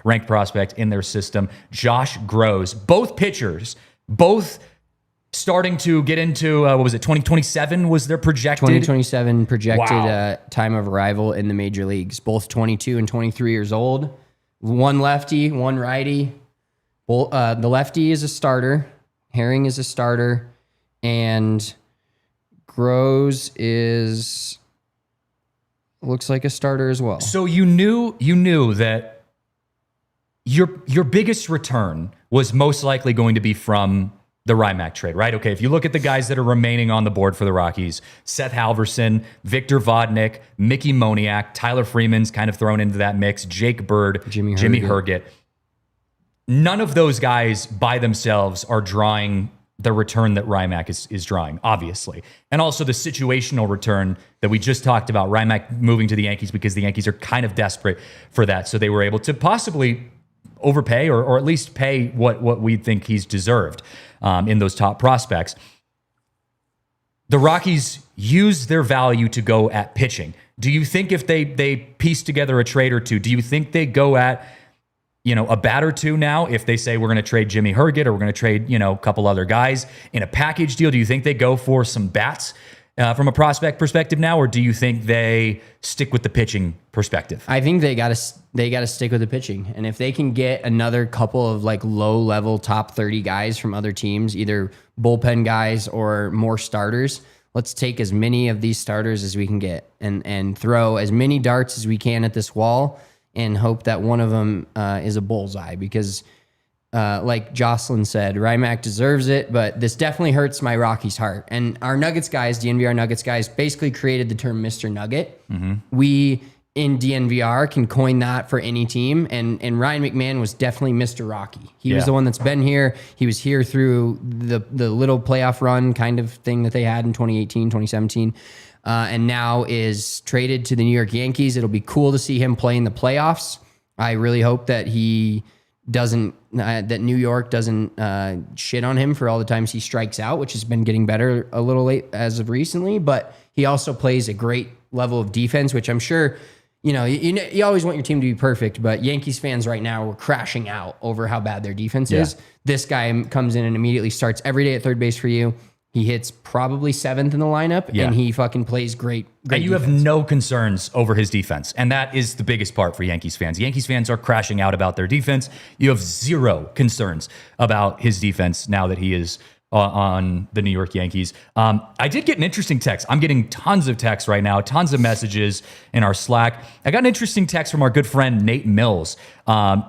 ranked prospect in their system, Josh Groves. Both pitchers, both starting to get into, 2027 was their projected? 2027 projected time of arrival in the major leagues. Both 22 and 23 years old. One lefty, one righty. The lefty is a starter. Herring is a starter. And Groves looks like a starter as well. So you knew that your biggest return was most likely going to be from the Rymack trade, right? Okay, if you look at the guys that are remaining on the board for the Rockies, Seth Halverson, Victor Vodnik, Mickey Moniak, Tyler Freeman's kind of thrown into that mix, Jake Bird, Jimmy Herget. None of those guys by themselves are drawing the return that Rymack is drawing, obviously. And also the situational return that we just talked about, Rymack moving to the Yankees because the Yankees are kind of desperate for that. So they were able to possibly overpay or at least pay what we think he's deserved in those top prospects. The Rockies used their value to go at pitching. Do you think if they piece together a trade or two, do you think they go at a bat or two now if they say we're going to trade Jimmy Herget or we're going to trade a couple other guys in a package deal? Do you think they go for some bats from a prospect perspective now, or do you think they stick with the pitching perspective? I think they got to stick with the pitching, and if they can get another couple of like low level top 30 guys from other teams, either bullpen guys or more starters, let's take as many of these starters as we can get and throw as many darts as we can at this wall and hope that one of them is a bullseye because. Like Jocelyn said, Rymack deserves it, but this definitely hurts my Rockies' heart. And our Nuggets guys, DNVR Nuggets guys, basically created the term Mr. Nugget. Mm-hmm. We in DNVR can coin that for any team, and Ryan McMahon was definitely Mr. Rocky. He was the one that's been here. He was here through the little playoff run kind of thing that they had in 2018, 2017, and now is traded to the New York Yankees. It'll be cool to see him play in the playoffs. I really hope that that New York doesn't shit on him for all the times he strikes out, which has been getting better a little late as of recently, but he also plays a great level of defense, which I'm sure, you always want your team to be perfect, but Yankees fans right now are crashing out over how bad their defense is. This guy comes in and immediately starts every day at third base for you. He hits probably 7th in the lineup, and he fucking plays great and you defense. have no concerns over his defense, and that is the biggest part for Yankees fans. Yankees fans are crashing out about their defense. You have zero concerns about his defense now that he is on the New York Yankees. I did get an interesting text. I'm getting tons of texts right now, tons of messages in our Slack. I got an interesting text from our good friend Nate Mills.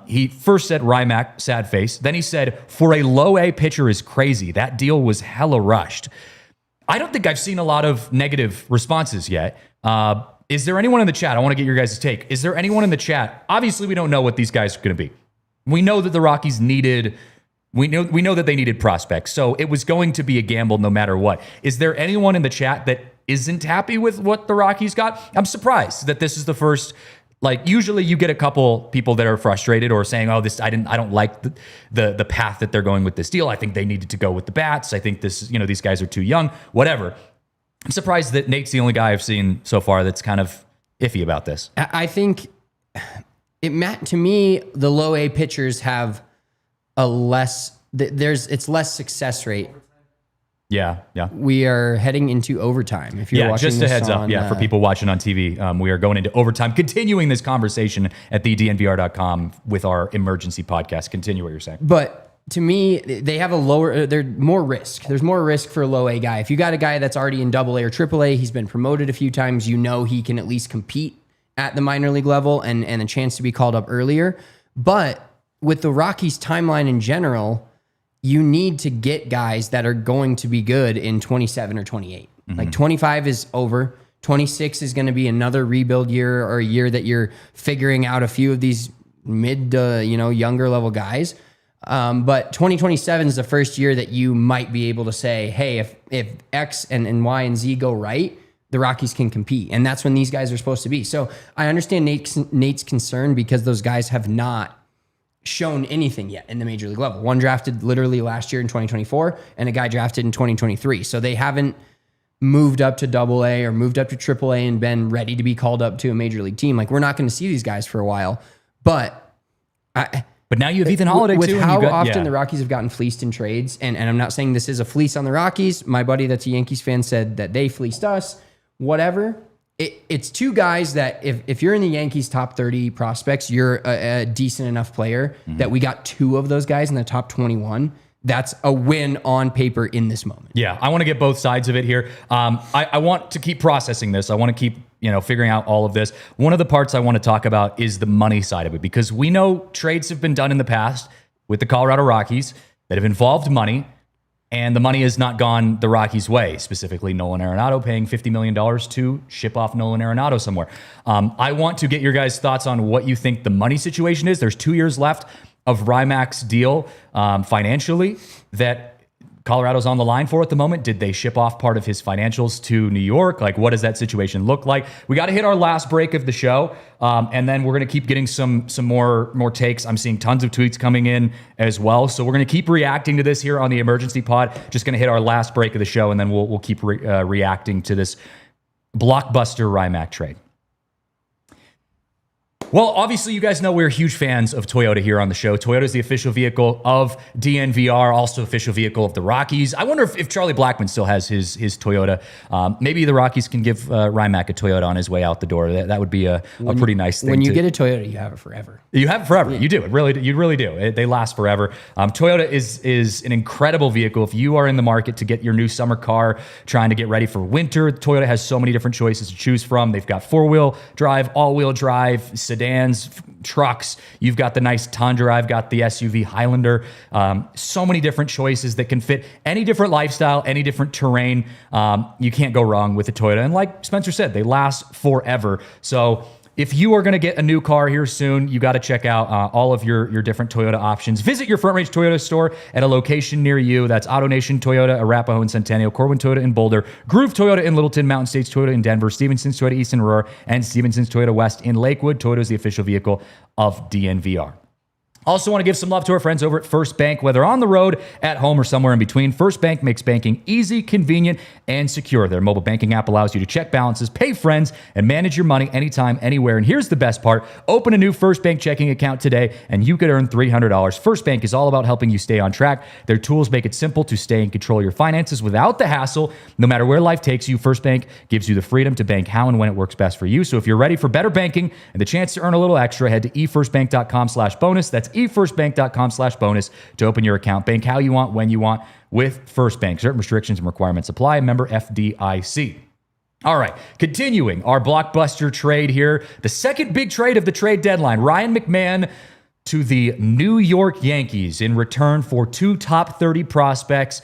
He first said Rymack, sad face. Then he said, for a low A pitcher is crazy. That deal was hella rushed. I don't think I've seen a lot of negative responses yet. is there anyone in the chat? I want to get your guys' take. Is there anyone in the chat? Obviously, we don't know what these guys are going to be. We know that the Rockies needed, we know that they needed prospects. So it was going to be a gamble no matter what. Is there anyone in the chat that isn't happy with what the Rockies got? I'm surprised that this is the first. Like, usually you get a couple people that are frustrated or saying, "Oh, I don't like the path that they're going with this deal. I think they needed to go with the bats. I think these guys are too young." Whatever. I'm surprised that Nate's the only guy I've seen so far that's kind of iffy about this. I think to me, the low A pitchers have it's less success rate. Yeah. We are heading into overtime. If you're watching just a heads up. For people watching on TV, we are going into overtime, continuing this conversation at thednvr.com with our emergency podcast. Continue what you're saying. But to me, they have they're more risk. There's more risk for a low A guy. If you got a guy that's already in double A or triple A, he's been promoted a few times, he can at least compete at the minor league level and a chance to be called up earlier. But with the Rockies timeline in general, you need to get guys that are going to be good in 27 or 28. Mm-hmm. Like 25 is over. 26 is going to be another rebuild year, or a year that you're figuring out a few of these mid to, younger level guys. But 2027 is the first year that you might be able to say, hey, if X and Y and Z go right, the Rockies can compete. And that's when these guys are supposed to be. So I understand Nate's concern, because those guys have not shown anything yet in the major league level. One drafted literally last year in 2024, and a guy drafted in 2023. So they haven't moved up to double A or moved up to triple A and been ready to be called up to a major league team. Like, we're not going to see these guys for a while. But now you have Ethan Holiday with too. How often the Rockies have gotten fleeced in trades, and I'm not saying this is a fleece on the Rockies. My buddy that's a Yankees fan said that they fleeced us. Whatever. It's two guys that if you're in the Yankees top 30 prospects, you're a decent enough player, that we got two of those guys in the top 21. That's a win on paper in this moment. Yeah, I want to get both sides of it here. I want to keep processing this. I want to keep figuring out all of this. One of the parts I want to talk about is the money side of it, because we know trades have been done in the past with the Colorado Rockies that have involved money, and the money has not gone the Rockies' way, specifically Nolan Arenado paying $50 million to ship off Nolan Arenado somewhere. I want to get your guys' thoughts on what you think the money situation is. There's 2 years left of Rymac's deal financially that Colorado's on the line for at the moment. Did they ship off part of his financials to New York? Like, what does that situation look like? We got to hit our last break of the show, and then we're going to keep getting some more takes. I'm seeing tons of tweets coming in as well, so we're going to keep reacting to this here on the Emergency Pod. Just going to hit our last break of the show, and then we'll keep reacting to this blockbuster Rymac trade. Well, obviously, you guys know we're huge fans of Toyota here on the show. Toyota is the official vehicle of DNVR, also official vehicle of the Rockies. I wonder if Charlie Blackmon still has his Toyota. Maybe the Rockies can give Rymac a Toyota on his way out the door. That would be a pretty nice thing. When you get a Toyota, you have it forever. You have it forever. Yeah. You do. You really do. They last forever. Toyota is an incredible vehicle. If you are in the market to get your new summer car, trying to get ready for winter, Toyota has so many different choices to choose from. They've got 4-wheel drive, all-wheel drive, sedans, trucks. You've got the nice Tundra. I've got the SUV Highlander. So many different choices that can fit any different lifestyle, any different terrain. You can't go wrong with a Toyota. And like Spencer said, they last forever. So if you are going to get a new car here soon, you got to check out all of your different Toyota options. Visit your Front Range Toyota store at a location near you. That's AutoNation Toyota, Arapahoe and Centennial, Corwin Toyota in Boulder, Groove Toyota in Littleton, Mountain States Toyota in Denver, Stevenson's Toyota East in Aurora, and Stevenson's Toyota West in Lakewood. Toyota is the official vehicle of DNVR. Also want to give some love to our friends over at First Bank. Whether on the road, at home, or somewhere in between, First Bank makes banking easy, convenient, and secure. Their mobile banking app allows you to check balances, pay friends, and manage your money anytime, anywhere. And here's the best part. Open a new First Bank checking account today, and you could earn $300. First Bank is all about helping you stay on track. Their tools make it simple to stay in control of your finances without the hassle. No matter where life takes you, First Bank gives you the freedom to bank how and when it works best for you. So if you're ready for better banking and the chance to earn a little extra, head to efirstbank.com/bonus. That's efirstbank.com/bonus to open your account. Bank how you want, when you want with First Bank. Certain restrictions and requirements apply. Member FDIC. All right, continuing our blockbuster trade here. The second big trade of the trade deadline. Ryan McMahon to the New York Yankees in return for 2 top 30 prospects,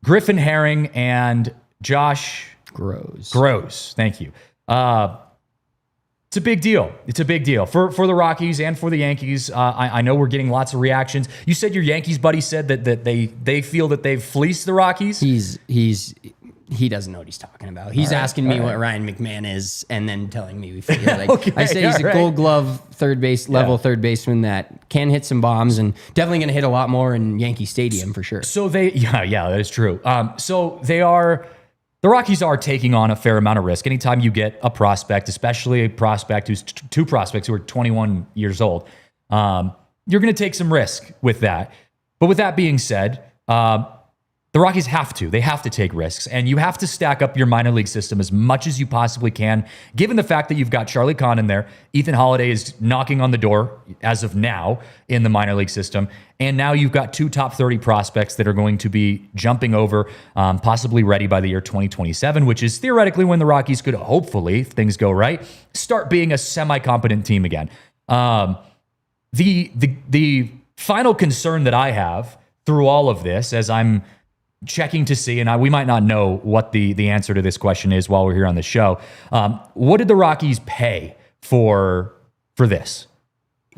Griffin Herring and Josh Gross. Thank you. It's a big deal. It's a big deal for the Rockies and for the Yankees. I know we're getting lots of reactions. You said your Yankees buddy said that they feel that they've fleeced the Rockies. He doesn't know what he's talking about. He's asking me what Ryan McMahon is, and then telling me we feel like Okay, I say he's a right. Gold Glove third baseman that can hit some bombs and definitely going to hit a lot more in Yankee Stadium for sure. So that is true. The Rockies are taking on a fair amount of risk. Anytime you get a prospect, especially a prospect who's two prospects who are 21 years old, you're going to take some risk with that. But with that being said, the Rockies have to. They have to take risks, and you have to stack up your minor league system as much as you possibly can, given the fact that you've got Charlie Kahn in there. Ethan Holiday is knocking on the door as of now in the minor league system, and now you've got 2 top 30 prospects that are going to be jumping over, possibly ready by the year 2027, which is theoretically when the Rockies could hopefully, if things go right, start being a semi-competent team again. The final concern that I have through all of this, as I'm checking to see, and we might not know what the answer to this question is while we're here on the show. What did the Rockies pay for this?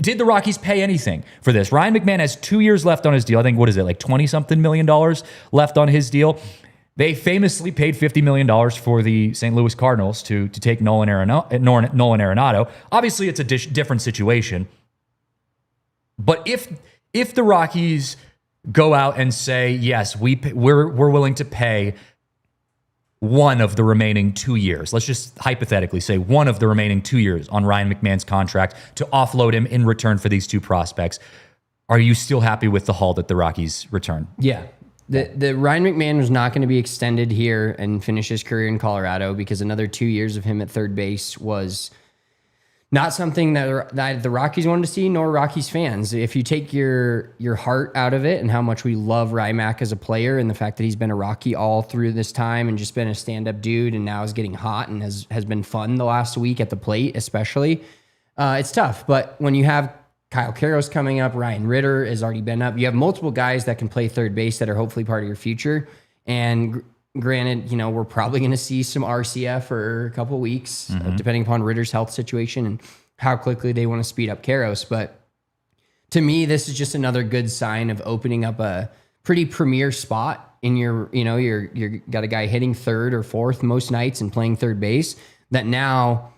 Did the Rockies pay anything for this? Ryan McMahon has 2 years left on his deal. I think, what is it, like 20-something million dollars left on his deal? They famously paid $50 million for the St. Louis Cardinals to take Nolan Arenado. Obviously, it's a different situation. But if the Rockies go out and say, yes, we're willing to pay one of the remaining 2 years. Let's just hypothetically say one of the remaining 2 years on Ryan McMahon's contract to offload him in return for these 2 prospects. Are you still happy with the haul that the Rockies return? Yeah. The Ryan McMahon was not going to be extended here and finish his career in Colorado because another 2 years of him at third base was not something that the Rockies wanted to see, nor Rockies fans. If you take your heart out of it and how much we love Rymack as a player and the fact that he's been a Rocky all through this time and just been a stand-up dude and now is getting hot and has been fun the last week at the plate especially, it's tough. But when you have Kyle Caros coming up, Ryan Ritter has already been up, you have multiple guys that can play third base that are hopefully part of your future. And granted, we're probably going to see some RCF for a couple of weeks, depending upon Ritter's health situation and how quickly they want to speed up Caros. But to me, this is just another good sign of opening up a pretty premier spot in you're got a guy hitting third or fourth most nights and playing third base. That now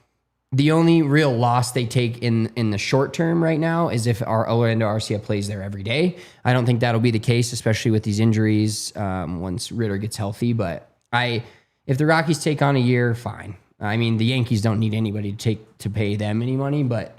the only real loss they take in the short term right now is if our Orlando RCF plays there every day. I don't think that'll be the case, especially with these injuries once Ritter gets healthy. But if the Rockies take on a year, fine. I mean, the Yankees don't need anybody to pay them any money, but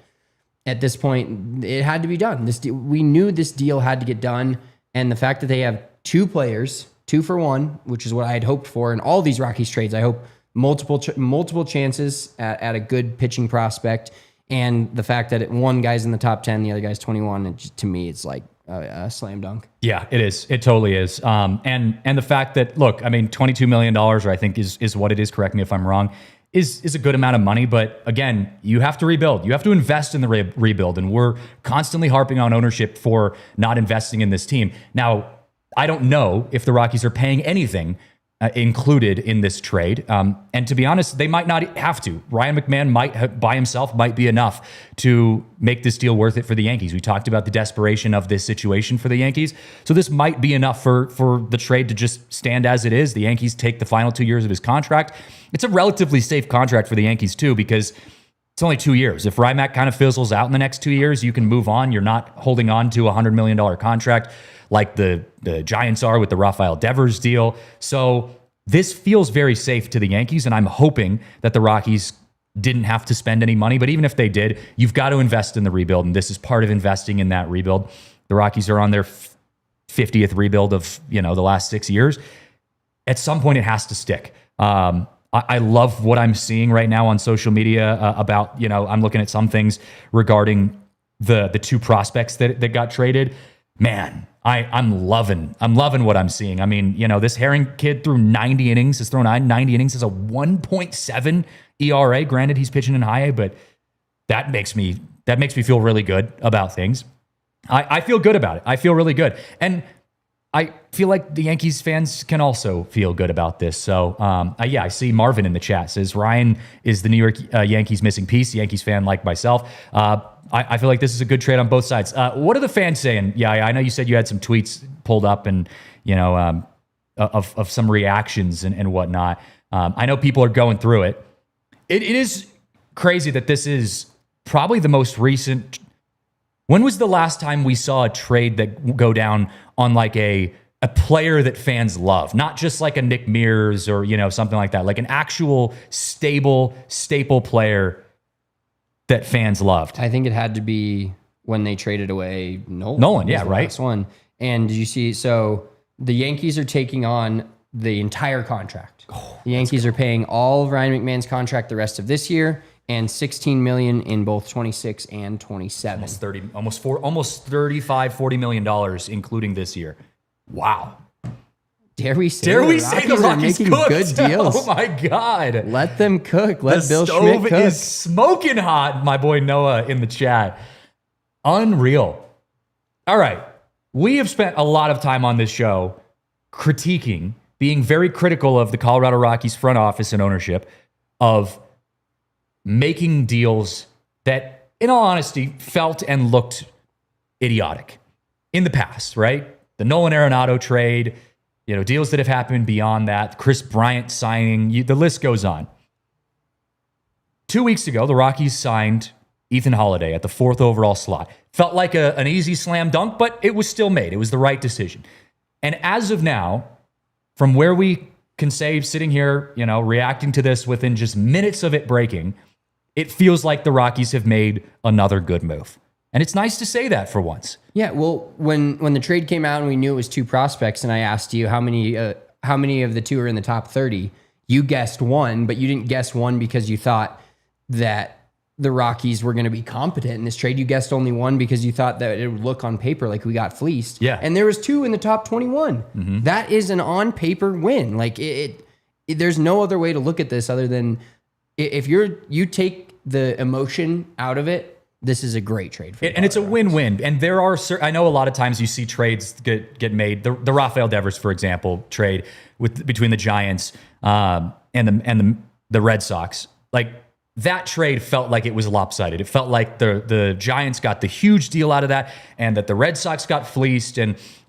at this point, it had to be done. We knew this deal had to get done, and the fact that they have 2 players, 2 for 1, which is what I had hoped for in all these Rockies trades. I hope multiple chances at a good pitching prospect, and the fact that one guy's in the top 10, the other guy's 21. To me, it's like a slam dunk. Yeah, it is. It totally is. And the fact that, look, I mean, $22 million, or I think is what it is. Correct me if I'm wrong. Is a good amount of money, but again, you have to rebuild. You have to invest in the rebuild, and we're constantly harping on ownership for not investing in this team. Now, I don't know if the Rockies are paying anything included in this trade. And to be honest, they might not have to. Ryan McMahon by himself might be enough to make this deal worth it for the Yankees. We talked about the desperation of this situation for the Yankees. So this might be enough for the trade to just stand as it is. The Yankees take the final 2 years of his contract. It's a relatively safe contract for the Yankees too, because it's only 2 years. If Rymack kind of fizzles out in the next 2 years, you can move on. You're not holding on to a $100 million contract like the Giants are with the Rafael Devers deal. So this feels very safe to the Yankees, and I'm hoping that the Rockies didn't have to spend any money. But even if they did, you've got to invest in the rebuild, and this is part of investing in that rebuild. The Rockies are on their 50th rebuild of the last 6 years. At some point, it has to stick. I love what I'm seeing right now on social media about, I'm looking at some things regarding the 2 prospects that got traded. Man, I'm loving what I'm seeing. I mean, this Herring kid threw 90 innings, has thrown 90 innings, has a 1.7 ERA. Granted, he's pitching in high A, but that makes me feel really good about things. I feel good about it. I feel really good. And I feel like the Yankees fans can also feel good about this. So, I see Marvin in the chat says Ryan is the New York Yankees missing piece. Yankees fan like myself. I feel like this is a good trade on both sides. What are the fans saying? Yeah, I know you said you had some tweets pulled up and, of some reactions and whatnot. I know people are going through it. It is crazy that this is probably the most recent. When was the last time we saw a trade that go down on like a player that fans love? Not just like a Nick Mears or, something like that. Like an actual staple player that fans loved. I think it had to be when they traded away Nolan. Nolan, yeah, right. Last one. And did you see, so the Yankees are taking on the entire contract. The Yankees are paying all of Ryan McMahon's contract the rest of this year, and $16 million in both 26 and 27. Almost $40 million, including this year. Wow. Dare we say the Rockies making cooked? Good deals? Oh my God. Let them cook. Let Bill stove Schmidt cook. is smoking hot, my boy Noah in the chat. Unreal. All right. We have spent a lot of time on this show critiquing, being very critical of the Colorado Rockies front office and ownership of making deals that, in all honesty, felt and looked idiotic in the past, right? The Nolan Arenado trade, deals that have happened beyond that, Chris Bryant signing, the list goes on. 2 weeks ago, the Rockies signed Ethan Holiday at the 4th overall slot. Felt like an easy slam dunk, but it was still made. It was the right decision. And as of now, from where we can say, sitting here, reacting to this within just minutes of it breaking, it feels like the Rockies have made another good move. And it's nice to say that for once. Yeah, well, when the trade came out and we knew it was 2 prospects, and I asked you how many of the 2 are in the top 30, you guessed 1, but you didn't guess 1 because you thought that the Rockies were going to be competent in this trade. You guessed only 1 because you thought that it would look on paper like we got fleeced. Yeah. And there was 2 in the top 21. Mm-hmm. That is an on-paper win. Like there's no other way to look at this other than if you take the emotion out of it, this is a great trade for and it's a win-win. And there are I know a lot of times you see trades get made. The Rafael Devers, for example, trade between the Giants and the Red Sox. Like that trade felt like it was lopsided. It felt like the Giants got the huge deal out of that, and that the Red Sox got fleeced.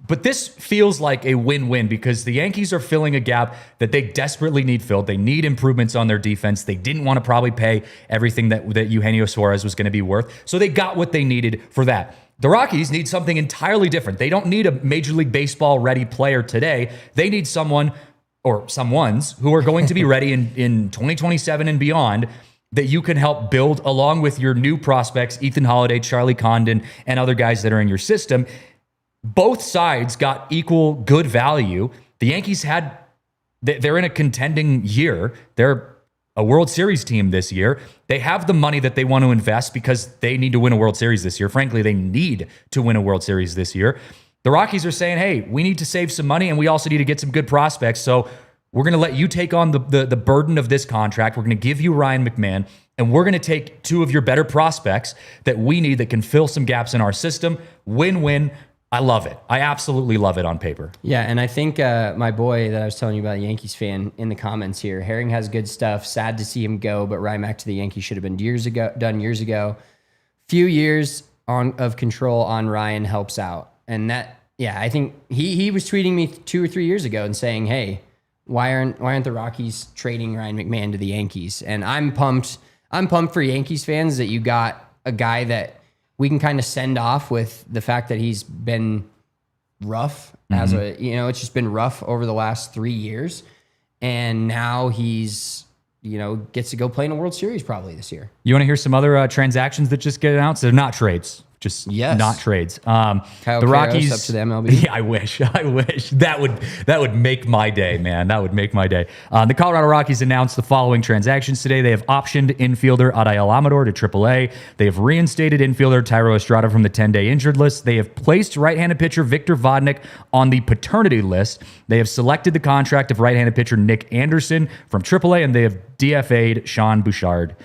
But this feels like a win-win because the Yankees are filling a gap that they desperately need filled. They need improvements on their defense. They didn't want to probably pay everything that Eugenio Suarez was going to be worth. So they got what they needed for that. The Rockies need something entirely different. They don't need a Major League Baseball ready player today. They need someone or someones who are going to be ready in 2027 and beyond that you can help build along with your new prospects, Ethan Holiday, Charlie Condon, and other guys that are in your system. Both sides got equal good value. The Yankees they're in a contending year. They're a World Series team this year. They have the money that they want to invest because they need to win a World Series this year. Frankly, they need to win a World Series this year. The Rockies are saying, hey, we need to save some money and we also need to get some good prospects. So we're going to let you take on the burden of this contract. We're going to give you Ryan McMahon, and we're going to take 2 of your better prospects that we need that can fill some gaps in our system. Win-win. I love it. I absolutely love it on paper. Yeah, and I think my boy that I was telling you about, Yankees fan, in the comments here, Herring has good stuff. Sad to see him go, but Rymack to the Yankees should have been done years ago. Few years of control on Ryan helps out. And that, yeah, I think he was tweeting me 2 or 3 years ago and saying, hey, why aren't the Rockies trading Ryan McMahon to the Yankees? And I'm pumped for Yankees fans that you got a guy that we can kind of send off with the fact that he's been rough it's just been rough over the last 3 years. And now he's, gets to go play in a World Series probably this year. You want to hear some other transactions that just get announced? They're not trades. Just not trades. Kyle the Rockies up to the MLB. Yeah, I wish that would make my day, man. That would make my day. The Colorado Rockies announced the following transactions today. They have optioned infielder Adael Amador to AAA. They have reinstated infielder Tyro Estrada from the 10-day injured list. They have placed right-handed pitcher Victor Vodnik on the paternity list. They have selected the contract of right-handed pitcher Nick Anderson from AAA, and they have DFA'd Sean Bouchard.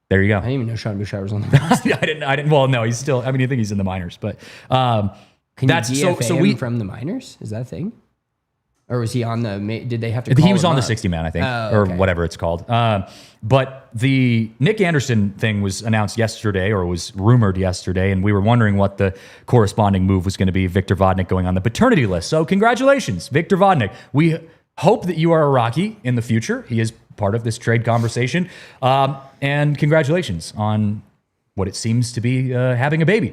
There you go. I didn't even know Sean Bouchard was on the list. I didn't. Well, no, he's still. I think he's in the minors, but Can you DFA him from the minors? Is that a thing? Or was he on the? Did they have to? He was on the 60 man, I think, or whatever it's called. But the Nick Anderson thing was announced yesterday, or was rumored yesterday, and we were wondering what the corresponding move was going to be. Victor Vodnik going on the paternity list. So congratulations, Victor Vodnik. We hope that you are a Rocky in the future. He is part of this trade conversation, and congratulations on what it seems to be having a baby.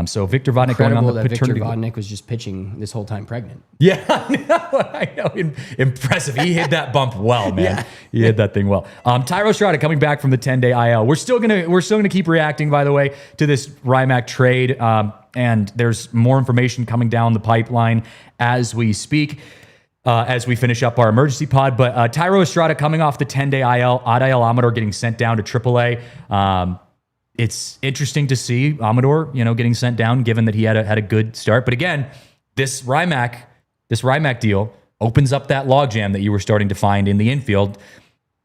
So Victor Vodnik going on the paternity. Victor Vodnik was just pitching this whole time pregnant. Yeah, I know. Impressive. He hit that bump well, man. Yeah. He hit that thing well. Thairo Estrada coming back from the 10-day IL. We're still gonna keep reacting, by the way, to this Rymac trade. And there's more information coming down the pipeline as we speak. As we finish up our emergency pod. But Thairo Estrada coming off the 10-day IL, Adael Amador getting sent down to AAA. It's interesting to see Amador, getting sent down, given that he had a good start. But again, this Rymac deal opens up that logjam that you were starting to find in the infield.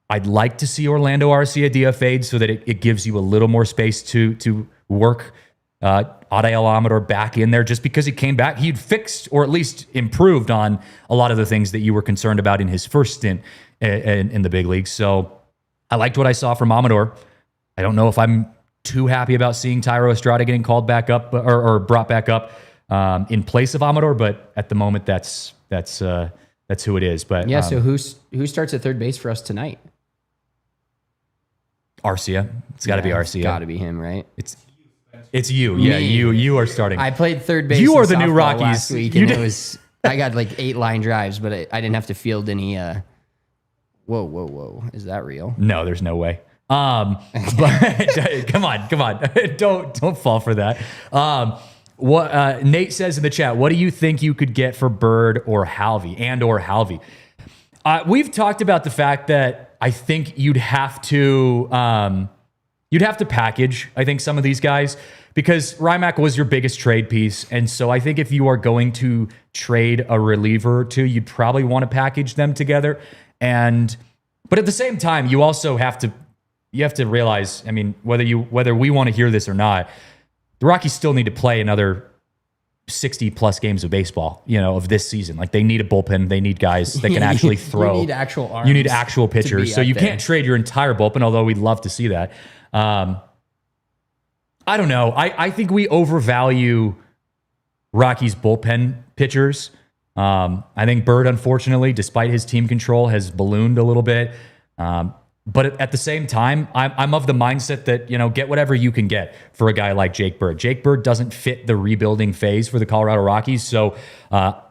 I'd like to see Orlando Arcia DFA'd so that it gives you a little more space to work Adael Amador back in there, just because he came back. He'd fixed or at least improved on a lot of the things that you were concerned about in his first stint in the big leagues. So I liked what I saw from Amador. I don't know if I'm too happy about seeing Thairo Estrada getting called back up or brought back up in place of Amador, but at the moment that's who it is. But yeah, so who starts at third base for us tonight? Arcia. It's got to be Arcia. It's got to be him, right? It's you. Yeah, you are starting. I played third base. You are the new Rockies last week, and I got like 8 line drives, but I didn't have to field any. Whoa! Is that real? No, there's no way. But come on, don't fall for that. What Nate says in the chat, what do you think you could get for Bird or Halvey? We've talked about the fact that I think you'd have to package, I think, some of these guys, because Rymac was your biggest trade piece. And so I think if you are going to trade a reliever or two, you'd probably want to package them together. But at the same time, you also have to realize, I mean, whether we want to hear this or not, the Rockies still need to play another 60 plus games of baseball, of this season. Like, they need a bullpen. They need guys that can actually throw. You need actual arms. You need actual pitchers. So you can't trade your entire bullpen, although we'd love to see that. I don't know. I think we overvalue Rockies bullpen pitchers. I think Bird, unfortunately, despite his team control, has ballooned a little bit. But at the same time, I'm of the mindset that, get whatever you can get for a guy like Jake Bird. Jake Bird doesn't fit the rebuilding phase for the Colorado Rockies. So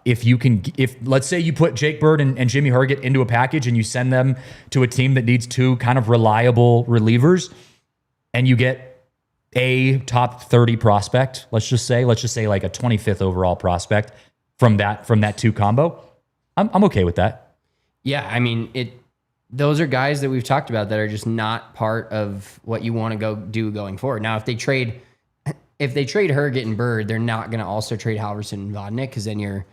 if let's say you put Jake Bird and Jimmy Herget into a package and you send them to a team that needs 2 kind of reliable relievers, and you get a top 30 prospect, let's just say like a 25th overall prospect from that 2 combo, I'm okay with that. Yeah, I mean, those are guys that we've talked about that are just not part of what you want to go do going forward. Now, if they trade Herget and Bird, they're not going to also trade Halverson and Vodnik, because then you're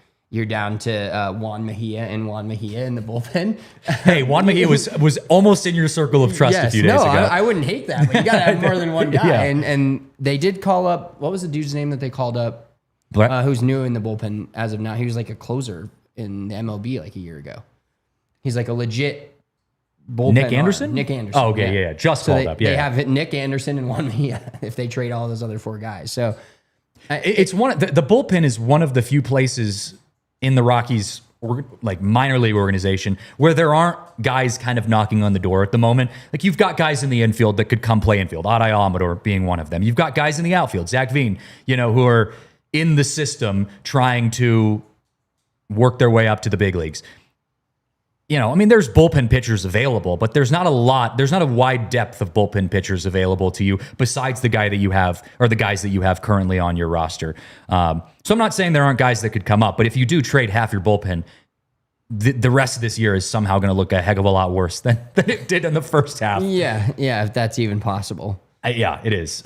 down to Juan Mejia in the bullpen. Hey, Juan Mejia was almost in your circle of trust a few days ago. I wouldn't hate that, but you got to have more than one guy. Yeah. And they did call up, what was the dude's name that they called up? Who's new in the bullpen as of now? He was like a closer in the MLB like a year ago. He's like a legit bullpen. Nick Anderson? Nick Anderson. Oh, okay, yeah. Just called up. Yeah. They have Nick Anderson and Juan Mejia if they trade all those other 4 guys. So it's the bullpen is one of the few places in the Rockies like minor league organization where there aren't guys kind of knocking on the door at the moment. Like, you've got guys in the infield that could come play infield, Adael Amador being one of them. You've got guys in the outfield, Zach Veen, who are in the system trying to work their way up to the big leagues. There's bullpen pitchers available, but there's not a wide depth of bullpen pitchers available to you besides the guy that you have, or the guys that you have currently on your roster. So I'm not saying there aren't guys that could come up, but if you do trade half your bullpen, the rest of this year is somehow going to look a heck of a lot worse than it did in the first half. Yeah, if that's even possible. Yeah, it is.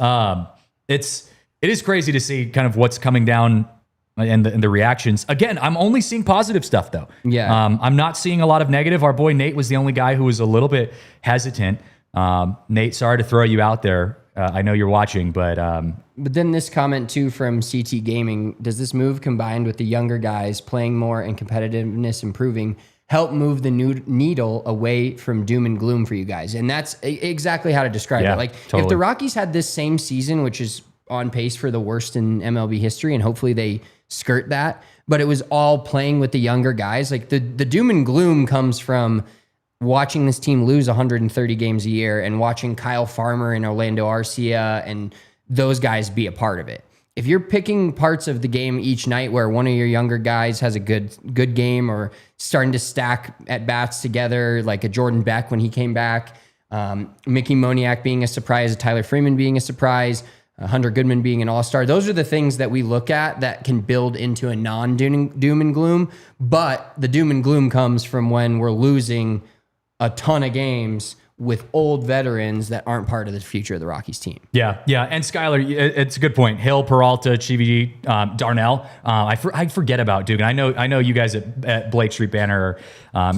It is crazy to see kind of what's coming down and the reactions. Again, I'm only seeing positive stuff, though. Yeah. I'm not seeing a lot of negative. Our boy Nate was the only guy who was a little bit hesitant. Nate, sorry to throw you out there. I know you're watching, but But then this comment too from CT Gaming, does this move combined with the younger guys playing more and competitiveness improving help move the needle away from doom and gloom for you guys? And that's exactly how to describe it. Like totally. If the Rockies had this same season, which is on pace for the worst in MLB history, and hopefully they skirt that, but it was all playing with the younger guys. Like the doom and gloom comes from watching this team lose 130 games a year and watching Kyle Farmer and Orlando Arcia and those guys be a part of it. If you're picking parts of the game each night where one of your younger guys has a good game or starting to stack at bats together, like a Jordan Beck when he came back, Mickey Moniak being a surprise, Tyler Freeman being a surprise, Hunter Goodman being an all-star. Those are the things that we look at that can build into a non-doom and gloom. But the doom and gloom comes from when we're losing a ton of games with old veterans that aren't part of the future of the Rockies team. Yeah. And Skyler, it's a good point. Hill, Peralta, Chivy, Darnell. I forget about Duke. And I know you guys at Blake Street Banner,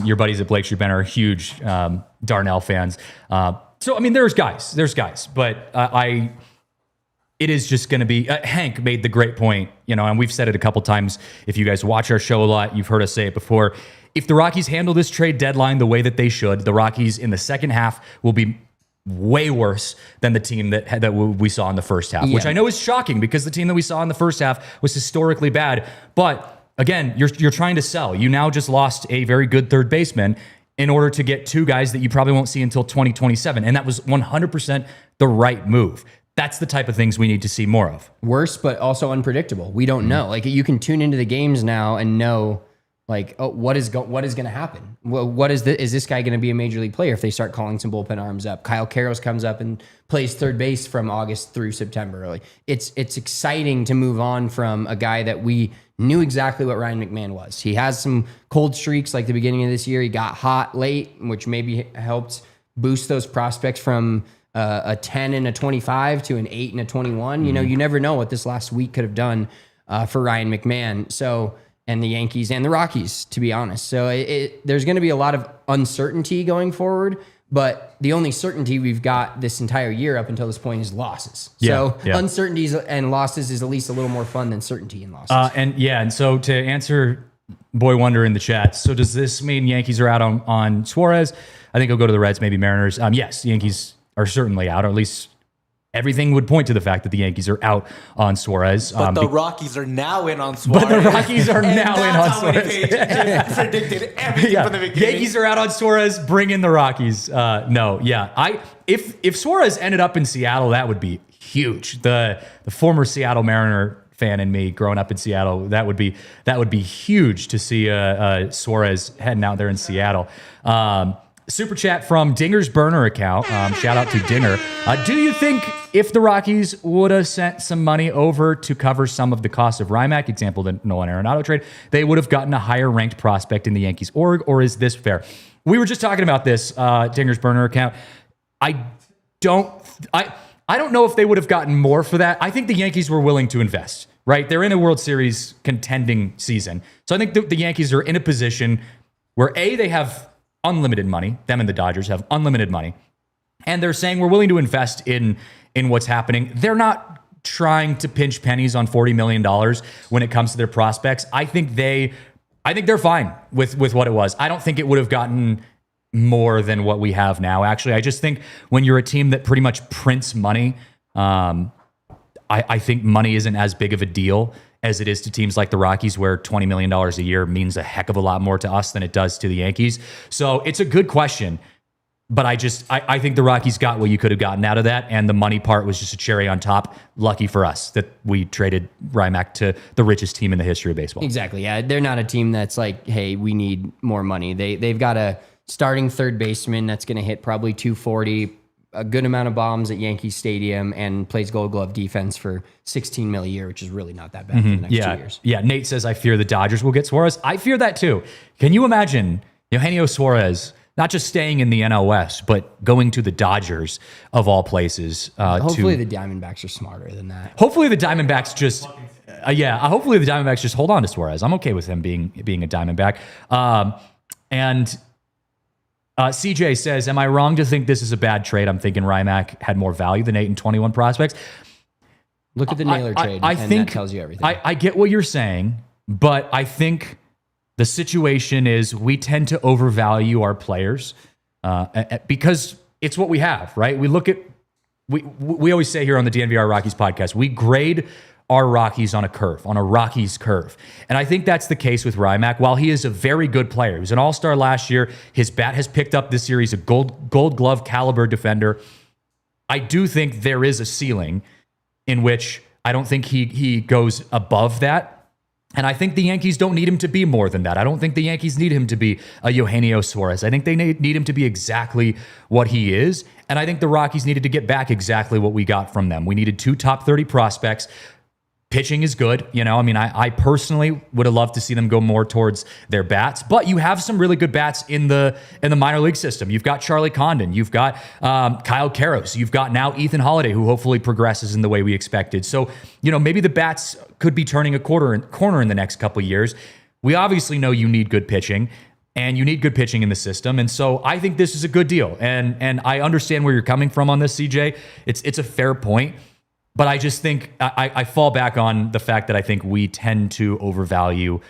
your buddies at Blake Street Banner are huge Darnell fans. So, I mean, there's guys, but it is just going to be, Hank made the great point, and we've said it a couple times. If you guys watch our show a lot, you've heard us say it before. If the Rockies handle this trade deadline the way that they should, the Rockies in the second half will be way worse than the team that we saw in the first half, which I know is shocking because the team that we saw in the first half was historically bad. But again, you're trying to sell. You now just lost a very good third baseman in order to get two guys that you probably won't see until 2027. And that was 100% the right move. That's the type of things we need to see more of. Worse, but also unpredictable. We don't know. Like you can tune into the games now and know, like, oh, what is going to happen? Well, is this guy going to be a major league player if they start calling some bullpen arms up? Kyle Karros comes up and plays third base from August through September. Like it's exciting to move on from a guy that we knew exactly what Ryan McMahon was. He has some cold streaks like the beginning of this year. He got hot late, which maybe helped boost those prospects from a 10 and a 25 to an 8 and a 21. You know, you never know what this last week could have done for Ryan McMahon. So, and the Yankees and the Rockies, to be honest. So there's going to be a lot of uncertainty going forward, but the only certainty we've got this entire year up until this point is losses. So uncertainties and losses is at least a little more fun than certainty and losses. And so to answer Boy Wonder in the chat, so does this mean Yankees are out on Suarez? I think he'll go to the Reds, maybe Mariners. Yes, the Yankees are certainly out, or at least everything would point to the fact that the Yankees are out on Suarez. But the Rockies are now in on Suarez. Predicted everything from the beginning. Yankees are out on Suarez. Bring in the Rockies. If Suarez ended up in Seattle, that would be huge. The former Seattle Mariner fan in me, growing up in Seattle, that would be huge to see Suarez heading out there in Seattle. Super chat from Dinger's burner account. Shout out to Dinger. Do you think if the Rockies would have sent some money over to cover some of the cost of Rymack, example the Nolan Arenado trade, they would have gotten a higher ranked prospect in the Yankees org, or is this fair? We were just talking about this, Dinger's burner account. I don't know if they would have gotten more for that. I think the Yankees were willing to invest, right? They're in a World Series contending season. So I think the Yankees are in a position where they have unlimited money. Them and the Dodgers have unlimited money. And they're saying we're willing to invest in what's happening. They're not trying to pinch pennies on $40 million when it comes to their prospects. I think they're fine with what it was. I don't think it would have gotten more than what we have now, actually. I just think when you're a team that pretty much prints money, I think money isn't as big of a deal as it is to teams like the Rockies, where $20 million a year means a heck of a lot more to us than it does to the Yankees. So it's a good question, but I think the Rockies got what you could have gotten out of that, and the money part was just a cherry on top. Lucky for us that we traded Rymack to the richest team in the history of baseball. Exactly, yeah. They're not a team that's like, hey, we need more money. They've got a starting third baseman that's going to hit probably 240, a good amount of bombs at Yankee Stadium, and plays Gold Glove defense for $16 million a year, which is really not that bad for the next 2 years. Yeah, Nate says, I fear the Dodgers will get Suarez. I fear that too. Can you imagine Eugenio Suarez not just staying in the NL West, but going to the Dodgers of all places? Hopefully the Diamondbacks are smarter than that. Hopefully the Diamondbacks just... hopefully the Diamondbacks just hold on to Suarez. I'm okay with him being a Diamondback. CJ says, am I wrong to think this is a bad trade? I'm thinking Rymack had more value than 8 and 21 prospects. Look at the Naylor trade, I and think that tells you everything. I get what you're saying, but I think the situation is we tend to overvalue our players because it's what we have, right? We look at we always say here on the DNVR Rockies podcast, we grade our Rockies on a curve, on a Rockies curve. And I think that's the case with Rymack. While he is a very good player, he was an all-star last year, his bat has picked up this year, he's a gold glove caliber defender. I do think there is a ceiling in which I don't think he goes above that. And I think the Yankees don't need him to be more than that. I don't think the Yankees need him to be a Eugenio Suarez. I think they need him to be exactly what he is. And I think the Rockies needed to get back exactly what we got from them. We needed 2 top 30 prospects. Pitching is good. I mean, I personally would have loved to see them go more towards their bats, but you have some really good bats in the minor league system. You've got Charlie Condon, you've got Kyle Karros, you've got now Ethan Holiday, who hopefully progresses in the way we expected. So, maybe the bats could be turning a corner in the next couple of years. We obviously know you need good pitching, and you need good pitching in the system. And so I think this is a good deal. And I understand where you're coming from on this, CJ. It's a fair point. But I just think I fall back on the fact that I think we tend to overvalue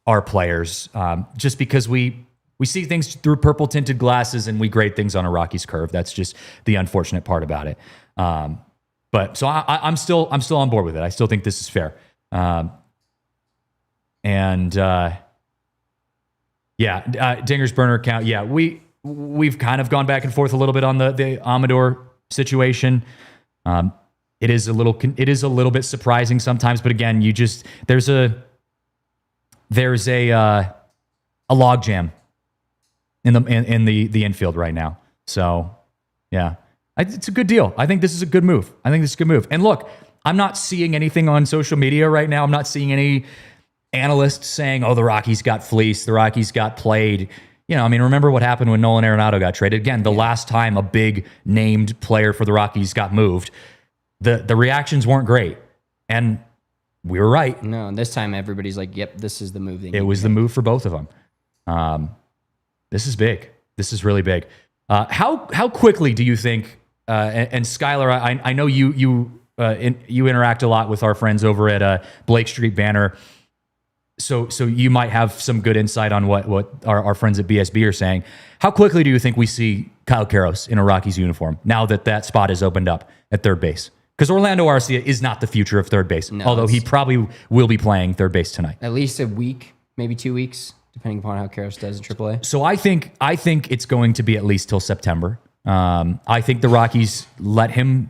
our players just because we see things through purple tinted glasses and we grade things on a Rockies curve. That's just the unfortunate part about it. But so I'm still on board with it. I still think this is fair. Dinger's burner account. Yeah, we've kind of gone back and forth a little bit on the Amador situation. It is a little bit surprising sometimes, but again, there's a log jam in the infield right now. So yeah, it's a good deal. I think this is a good move. And look, I'm not seeing anything on social media right now. I'm not seeing any analysts saying, "Oh, the Rockies got fleeced. The Rockies got played." Remember what happened when Nolan Arenado got traded? Again, the last time a big named player for the Rockies got moved. The reactions weren't great, and we were right. No, and this time everybody's like, "Yep, this is the move." It was the move for both of them. This is big. This is really big. How quickly do you think? And Skylar, I know you interact a lot with our friends over at Blake Street Banner, so you might have some good insight on what our friends at BSB are saying. How quickly do you think we see Kyle Karros in a Rockies uniform now that spot is opened up at third base? Because Orlando Arcia is not the future of third base, although he probably will be playing third base tonight. At least a week, maybe 2 weeks, depending upon how Karros does in AAA. So I think it's going to be at least till September. I think the Rockies let him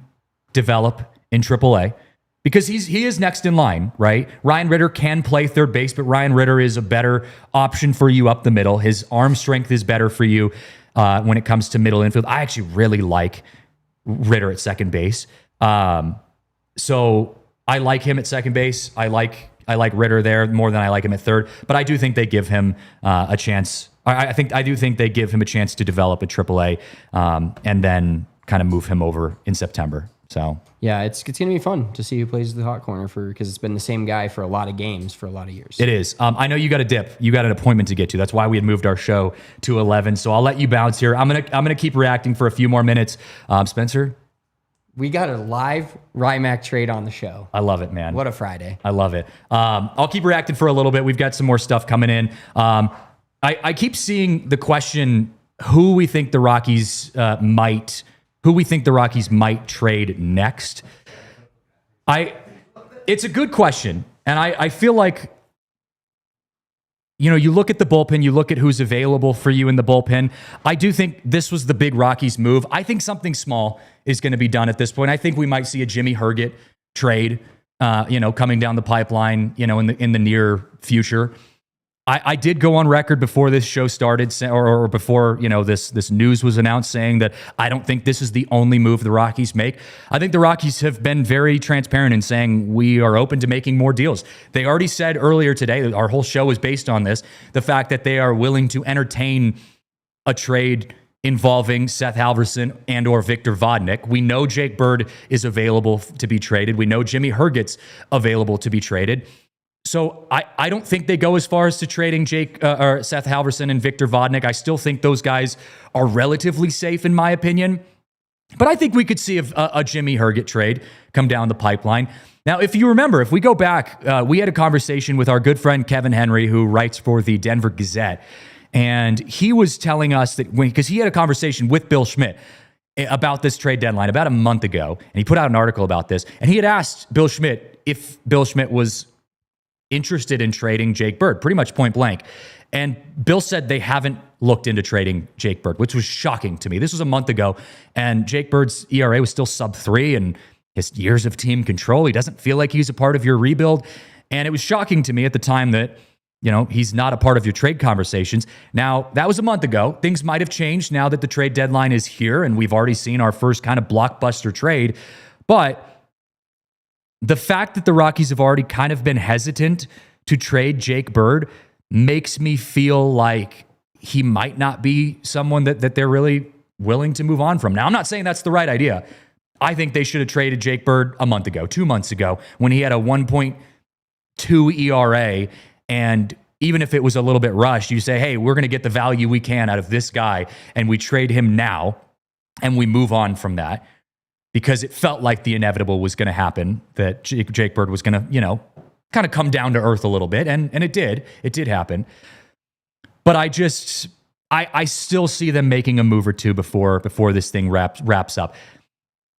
develop in AAA because he is next in line, right? Ryan Ritter can play third base, but Ryan Ritter is a better option for you up the middle. His arm strength is better for you when it comes to middle infield. I actually really like Ritter at second base. So I like him at second base. I like Ritter there more than I like him at third, but I do think they give him a chance. I do think they give him a chance to develop at AAA, and then kind of move him over in September. So yeah, it's gonna be fun to see who plays the hot corner because it's been the same guy for a lot of games for a lot of years. It is. I know you got a dip. You got an appointment to get to. That's why we had moved our show to 11. So I'll let you bounce here. I'm gonna keep reacting for a few more minutes. Spencer. We got a live Rymack trade on the show. I love it, man. What a Friday. I love it. I'll keep reacting for a little bit. We've got some more stuff coming in. I keep seeing the question, who we think the Rockies might trade next. It's a good question. And I feel like, you look at the bullpen, you look at who's available for you in the bullpen. I do think this was the big Rockies move. I think something small is going to be done at this point. I think we might see a Jimmy Herget trade, coming down the pipeline, in the near future. I did go on record before this show started, or before this news was announced, saying that I don't think this is the only move the Rockies make. I think the Rockies have been very transparent in saying we are open to making more deals. They already said earlier today that our whole show is based on this, the fact that they are willing to entertain a trade involving Seth Halverson and or Victor Vodnik. We know Jake Bird is available to be traded. We know Jimmy Herget's available to be traded. So I don't think they go as far as to trading or Seth Halverson and Victor Vodnik. I still think those guys are relatively safe, in my opinion. But I think we could see a Jimmy Herget trade come down the pipeline. Now, if you remember, if we go back, we had a conversation with our good friend Kevin Henry, who writes for the Denver Gazette. And he was telling us that because he had a conversation with Bill Schmidt about this trade deadline about a month ago. And he put out an article about this. And he had asked Bill Schmidt if Bill Schmidt was interested in trading Jake Bird, pretty much point blank. And Bill said they haven't looked into trading Jake Bird, which was shocking to me. This was a month ago, and Jake Bird's ERA was still sub-3, and his years of team control, he doesn't feel like he's a part of your rebuild. And it was shocking to me at the time that, he's not a part of your trade conversations. Now, that was a month ago. Things might have changed now that the trade deadline is here, and we've already seen our first kind of blockbuster trade. But the fact that the Rockies have already kind of been hesitant to trade Jake Bird makes me feel like he might not be someone that they're really willing to move on from. Now, I'm not saying that's the right idea. I think they should have traded Jake Bird a month ago, 2 months ago, when he had a 1.2 ERA. And even if it was a little bit rushed, you say, hey, we're going to get the value we can out of this guy, and we trade him now, and we move on from that. Because it felt like the inevitable was going to happen, that Jake Bird was going to, kind of come down to earth a little bit. And it did. It did happen. But I still see them making a move or two before this thing wraps up.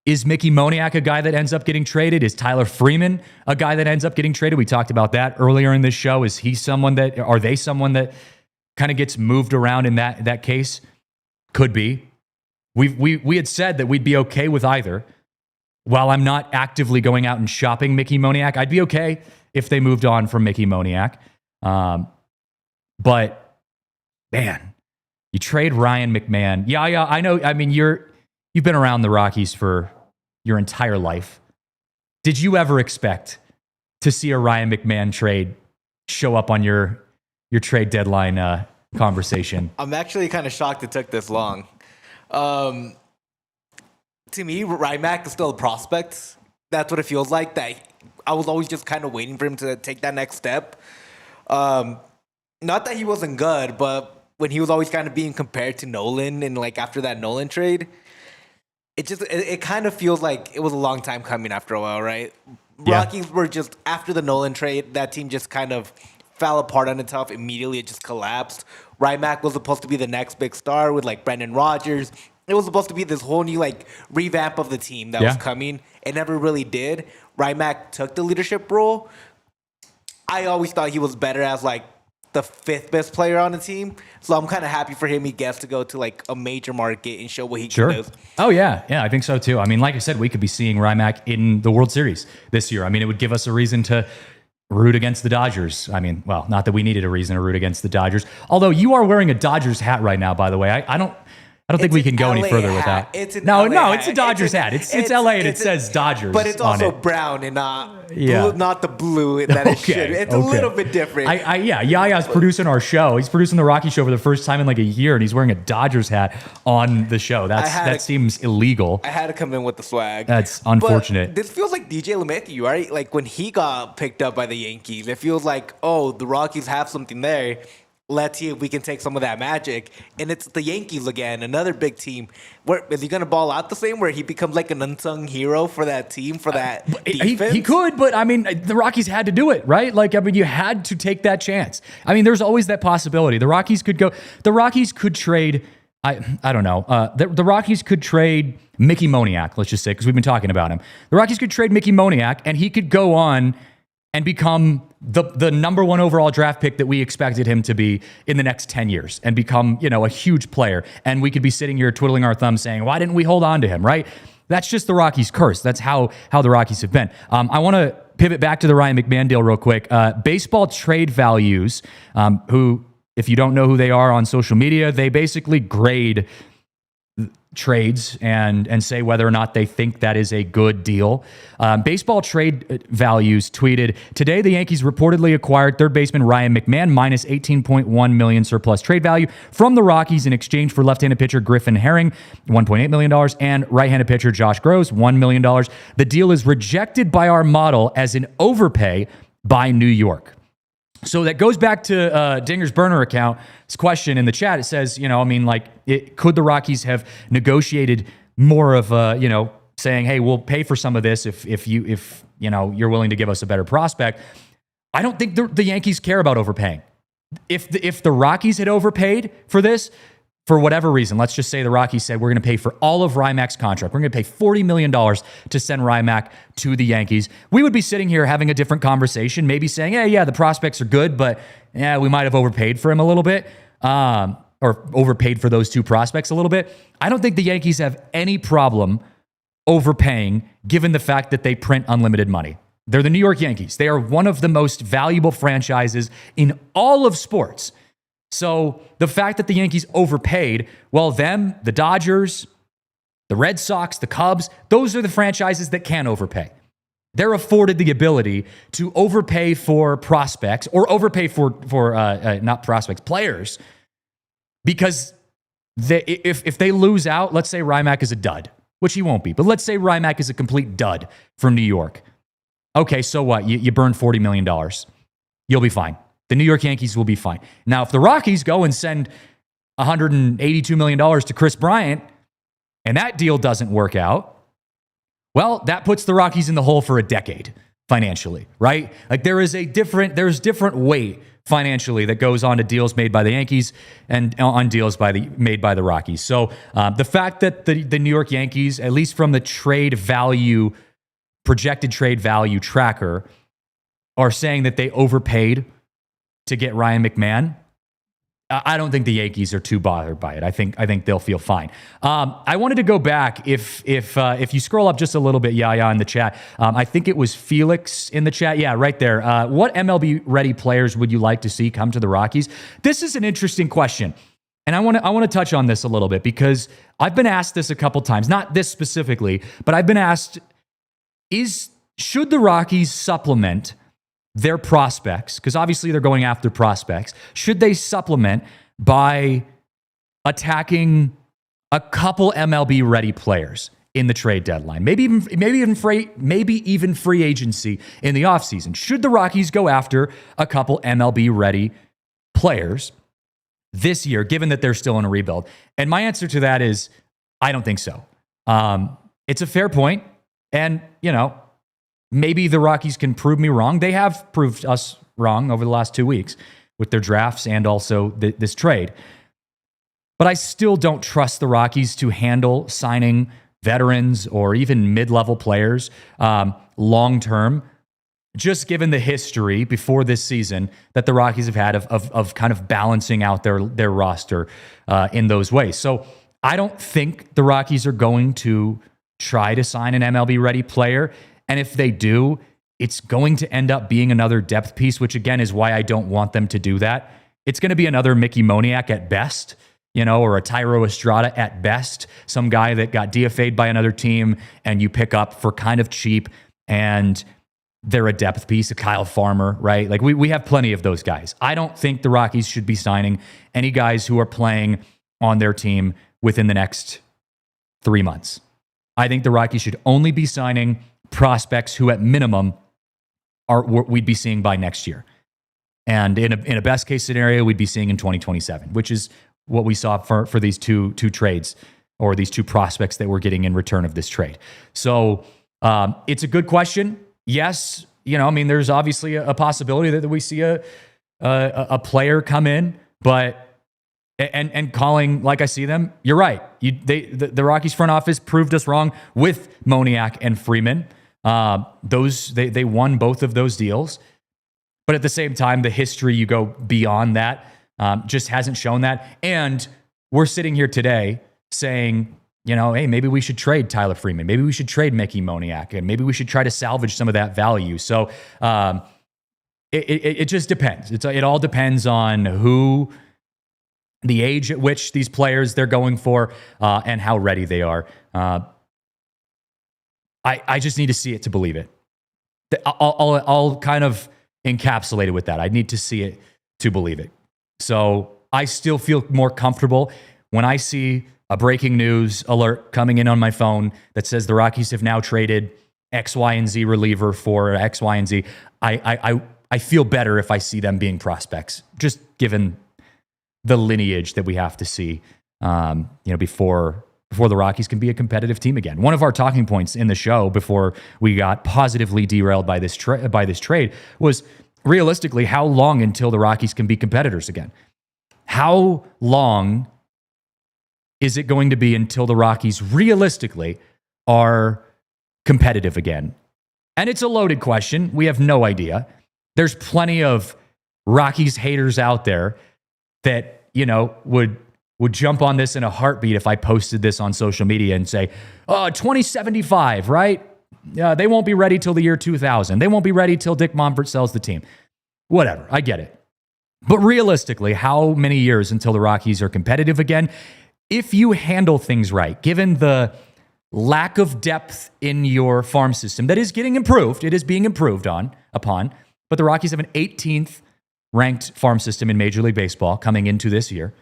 Is Mickey Moniak a guy that ends up getting traded? Is Tyler Freeman a guy that ends up getting traded? We talked about that earlier in this show. Are they someone that kind of gets moved around in that case? Could be. We had said that we'd be okay with either. While I'm not actively going out and shopping Mickey Moniak, I'd be okay if they moved on from Mickey Moniak. But man, you trade Ryan McMahon. Yeah, I know. I mean, you've been around the Rockies for your entire life. Did you ever expect to see a Ryan McMahon trade show up on your trade deadline conversation? I'm actually kind of shocked it took this long. To me, Rymack is still a prospect. That's what it feels like. That I was always just kind of waiting for him to take that next step. Not that he wasn't good, but when he was always kind of being compared to Nolan, and like after that Nolan trade, it kind of feels like it was a long time coming after a while, right? Yeah. Rockies were just after the Nolan trade, that team just kind of fell apart on itself. Immediately, it just collapsed. Rymack was supposed to be the next big star with like Brendan Rodgers. It was supposed to be this whole new like revamp of the team that was coming. It never really did. Rymack took the leadership role. I always thought he was better as like the fifth best player on the team. So I'm kind of happy for him. He gets to go to like a major market and show what he can do. Oh yeah, I think so too. I mean, like I said, we could be seeing Rymack in the World Series this year. I mean, it would give us a reason to root against the Dodgers. I mean, well, not that we needed a reason to root against the Dodgers. Although you are wearing a Dodgers hat right now, by the way. I don't think we can go any further with that. It's a Dodgers hat. It's LA and it says Dodgers. But it's also brown and not blue, not the blue that it should. It's a little bit different. Yaya's producing our show. He's producing the Rocky show for the first time in like a year, and he's wearing a Dodgers hat on the show. That seems illegal. I had to come in with the swag. That's unfortunate. But this feels like DJ LeMahieu, right? Like when he got picked up by the Yankees, it feels like, the Rockies have something there. Let's see if we can take some of that magic. And it's the Yankees again, another big team. Is he going to ball out the same where he becomes like an unsung hero for that team, for that defense? He could, but I mean, the Rockies had to do it, right? Like, I mean, you had to take that chance. I mean, there's always that possibility. The Rockies could trade, I don't know. The Rockies could trade Mickey Moniak, let's just say, because we've been talking about him. The Rockies could trade Mickey Moniak, and he could go on and become the number one overall draft pick that we expected him to be in the next 10 years and become, a huge player. And we could be sitting here twiddling our thumbs saying, why didn't we hold on to him, right? That's just the Rockies' curse. That's how the Rockies have been. I want to pivot back to the Ryan McMahon deal real quick. Baseball Trade Values, who, if you don't know who they are on social media, they basically grade trades and say whether or not they think that is a good deal. Baseball Trade Values tweeted, today the Yankees reportedly acquired third baseman Ryan McMahon minus $18.1 million surplus trade value from the Rockies in exchange for left-handed pitcher Griffin Herring, $1.8 million, and right-handed pitcher Josh Groves, $1 million. The deal is rejected by our model as an overpay by New York. So that goes back to Dinger's burner account's question in the chat. It says, could the Rockies have negotiated more of a, saying, hey, we'll pay for some of this if you're willing to give us a better prospect. I don't think the Yankees care about overpaying. If the Rockies had overpaid for this, for whatever reason, let's just say the Rockies said, we're going to pay for all of Rymac's contract. We're going to pay $40 million to send Rymac to the Yankees. We would be sitting here having a different conversation, maybe saying, hey, yeah, the prospects are good, but yeah, we might have overpaid for him a little bit, or overpaid for those two prospects a little bit. I don't think the Yankees have any problem overpaying, given the fact that they print unlimited money. They're the New York Yankees. They are one of the most valuable franchises in all of sports. So the fact that the Yankees overpaid, well, the Dodgers, the Red Sox, the Cubs, those are the franchises that can overpay. They're afforded the ability to overpay for prospects, or overpay for not prospects, players, because if they lose out, let's say Rymac is a dud, which he won't be, but let's say Rymac is a complete dud from New York. Okay, so what? You burn $40 million. You'll be fine. The New York Yankees will be fine. Now, if the Rockies go and send $182 million to Chris Bryant, and that deal doesn't work out, well, that puts the Rockies in the hole for a decade financially, right? Like there's different weight financially that goes on to deals made by the Yankees and on deals made by the Rockies. So the fact that the New York Yankees, at least from the projected trade value tracker, are saying that they overpaid to get Ryan McMahon, I don't think the Yankees are too bothered by it. I think they'll feel fine. I wanted to go back if you scroll up just a little bit, Yaya, in the chat. I think it was Felix in the chat. Yeah, right there. What MLB ready players would you like to see come to the Rockies? This is an interesting question, and I want to touch on this a little bit because I've been asked this a couple times. Not this specifically, but I've been asked: should the Rockies supplement their prospects, because obviously they're going after prospects, should they supplement by attacking a couple MLB ready players in the trade deadline, maybe even free agency in the offseason? Should the Rockies go after a couple MLB ready players this year, given that they're still in a rebuild? And my answer to that is, I don't think so. It's a fair point, and maybe the Rockies can prove me wrong. They have proved us wrong over the last 2 weeks with their drafts and also this trade. But I still don't trust the Rockies to handle signing veterans or even mid-level players long-term, just given the history before this season that the Rockies have had of kind of balancing out their roster in those ways. So I don't think the Rockies are going to try to sign an MLB-ready player. And if they do, it's going to end up being another depth piece, which again is why I don't want them to do that. It's going to be another Mickey Moniak at best, or a Tyro Estrada at best, some guy that got DFA'd by another team and you pick up for kind of cheap and they're a depth piece, a Kyle Farmer, right? Like we have plenty of those guys. I don't think the Rockies should be signing any guys who are playing on their team within the next 3 months. I think the Rockies should only be signing prospects who at minimum we'd be seeing by next year. And in a best case scenario, we'd be seeing in 2027, which is what we saw for these two trades, or these two prospects that we're getting in return of this trade. So it's a good question. Yes, there's obviously a possibility that we see a player come in, but and calling like I see them, you're right. The Rockies front office proved us wrong with Moniak and Freeman. They won both of those deals, but at the same time, the history, you go beyond that, just hasn't shown that. And we're sitting here today saying, hey, maybe we should trade Tyler Freeman, maybe we should trade Mickey Moniak, and maybe we should try to salvage some of that value. So it just depends. It all depends on the age at which these players they're going for, and how ready they are. I just need to see it to believe it. I'll kind of encapsulate it with that. I need to see it to believe it. So I still feel more comfortable when I see a breaking news alert coming in on my phone that says the Rockies have now traded X, Y, and Z reliever for X, Y, and Z. I feel better if I see them being prospects, just given the lineage that we have to see, before before the Rockies can be a competitive team again. One of our talking points in the show before we got positively derailed by this trade was realistically how long until the Rockies can be competitors again? How long is it going to be until the Rockies realistically are competitive again? And it's a loaded question. We have no idea. There's plenty of Rockies haters out there that, would jump on this in a heartbeat if I posted this on social media and say, 2075, right? They won't be ready till the year 2000. They won't be ready till Dick Monfort sells the team. Whatever, I get it. But realistically, how many years until the Rockies are competitive again? If you handle things right, given the lack of depth in your farm system that is getting improved, it is being improved upon, but the Rockies have an 18th ranked farm system in Major League Baseball coming into this year.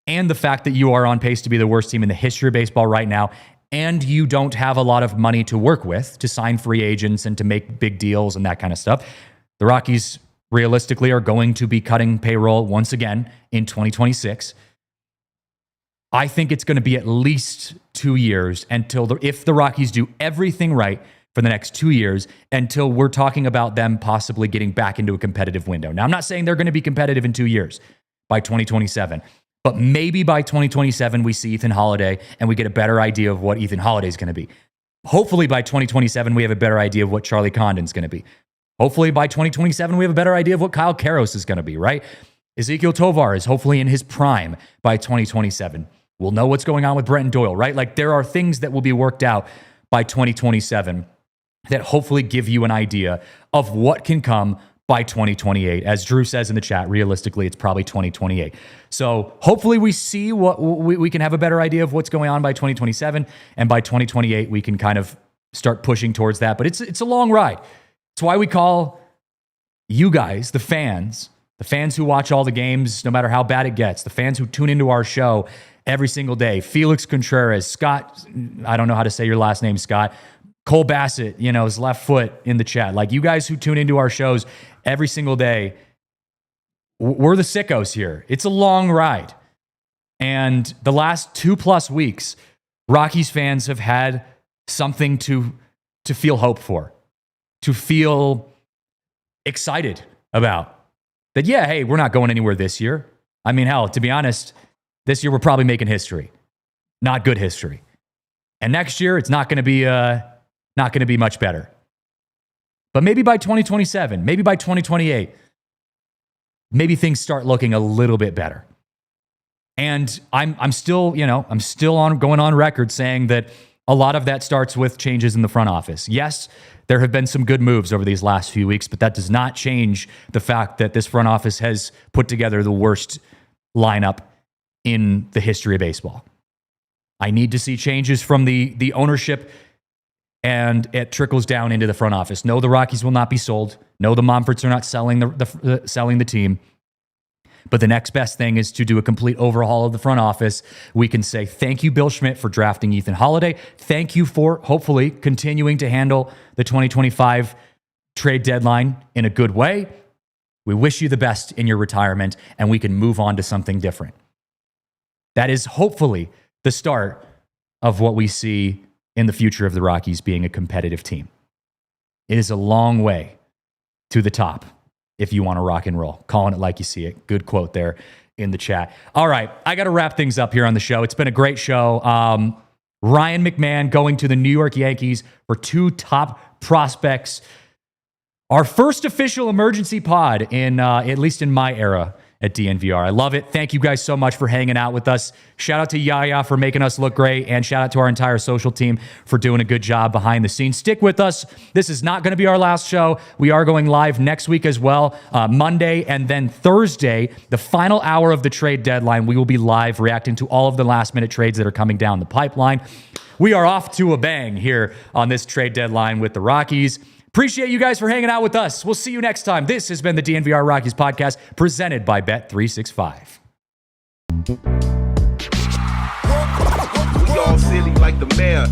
And the fact that you are on pace to be the worst team in the history of baseball right now, and you don't have a lot of money to work with to sign free agents and to make big deals and that kind of stuff, the Rockies realistically are going to be cutting payroll once again in 2026. I think it's going to be at least 2 years until if the Rockies do everything right for the next 2 years, until we're talking about them possibly getting back into a competitive window. Now, I'm not saying they're going to be competitive in 2 years by 2027. But maybe by 2027, we see Ethan Holiday and we get a better idea of what Ethan Holiday is going to be. Hopefully by 2027, we have a better idea of what Charlie Condon's going to be. Hopefully by 2027, we have a better idea of what Kyle Karros is going to be, right? Ezekiel Tovar is hopefully in his prime by 2027. We'll know what's going on with Brenton Doyle, right? Like there are things that will be worked out by 2027 that hopefully give you an idea of what can come by 2028. As Drew says in the chat, realistically, it's probably 2028. So hopefully we see what we can have a better idea of what's going on by 2027. And by 2028, we can kind of start pushing towards that. But it's a long ride. It's why we call you guys, the fans who watch all the games, no matter how bad it gets, the fans who tune into our show every single day, Felix Contreras, Scott, I don't know how to say your last name, Scott, Cole Bassett, his left foot in the chat. Like you guys who tune into our shows every single day, we're the sickos here. It's a long ride. And the last 2+ weeks, Rockies fans have had something to feel hope for, to feel excited about. That, yeah, hey, we're not going anywhere this year. I mean, hell, to be honest, this year we're probably making history. Not good history. And next year, it's not going to be much better. But maybe by 2027, maybe by 2028, maybe things start looking a little bit better. And I'm still going on record saying that a lot of that starts with changes in the front office. Yes, there have been some good moves over these last few weeks, but that does not change the fact that this front office has put together the worst lineup in the history of baseball. I need to see changes from the ownership, and it trickles down into the front office. No, the Rockies will not be sold. No, the Monforts are not selling the team. But the next best thing is to do a complete overhaul of the front office. We can say thank you, Bill Schmidt, for drafting Ethan Holiday. Thank you for hopefully continuing to handle the 2025 trade deadline in a good way. We wish you the best in your retirement, and we can move on to something different. That is hopefully the start of what we see in the future of the Rockies being a competitive team. It is a long way to the top if you want to rock and roll. Calling it like you see it. Good quote there in the chat. All right, I got to wrap things up here on the show. It's been a great show. Ryan McMahon going to the New York Yankees for 2 top prospects. Our first official emergency pod in at least in my era at DNVR. I love it. Thank you guys so much for hanging out with us. Shout out to Yaya for making us look great, and shout out to our entire social team for doing a good job behind the scenes. Stick with us. This is not going to be our last show. We are going live next week as well, Monday, and then Thursday, the final hour of the trade deadline. We will be live reacting to all of the last-minute trades that are coming down the pipeline. We are off to a bang here on this trade deadline with the Rockies. Appreciate you guys for hanging out with us. We'll see you next time. This has been the DNVR Rockies podcast presented by Bet365. We all silly like the mayor.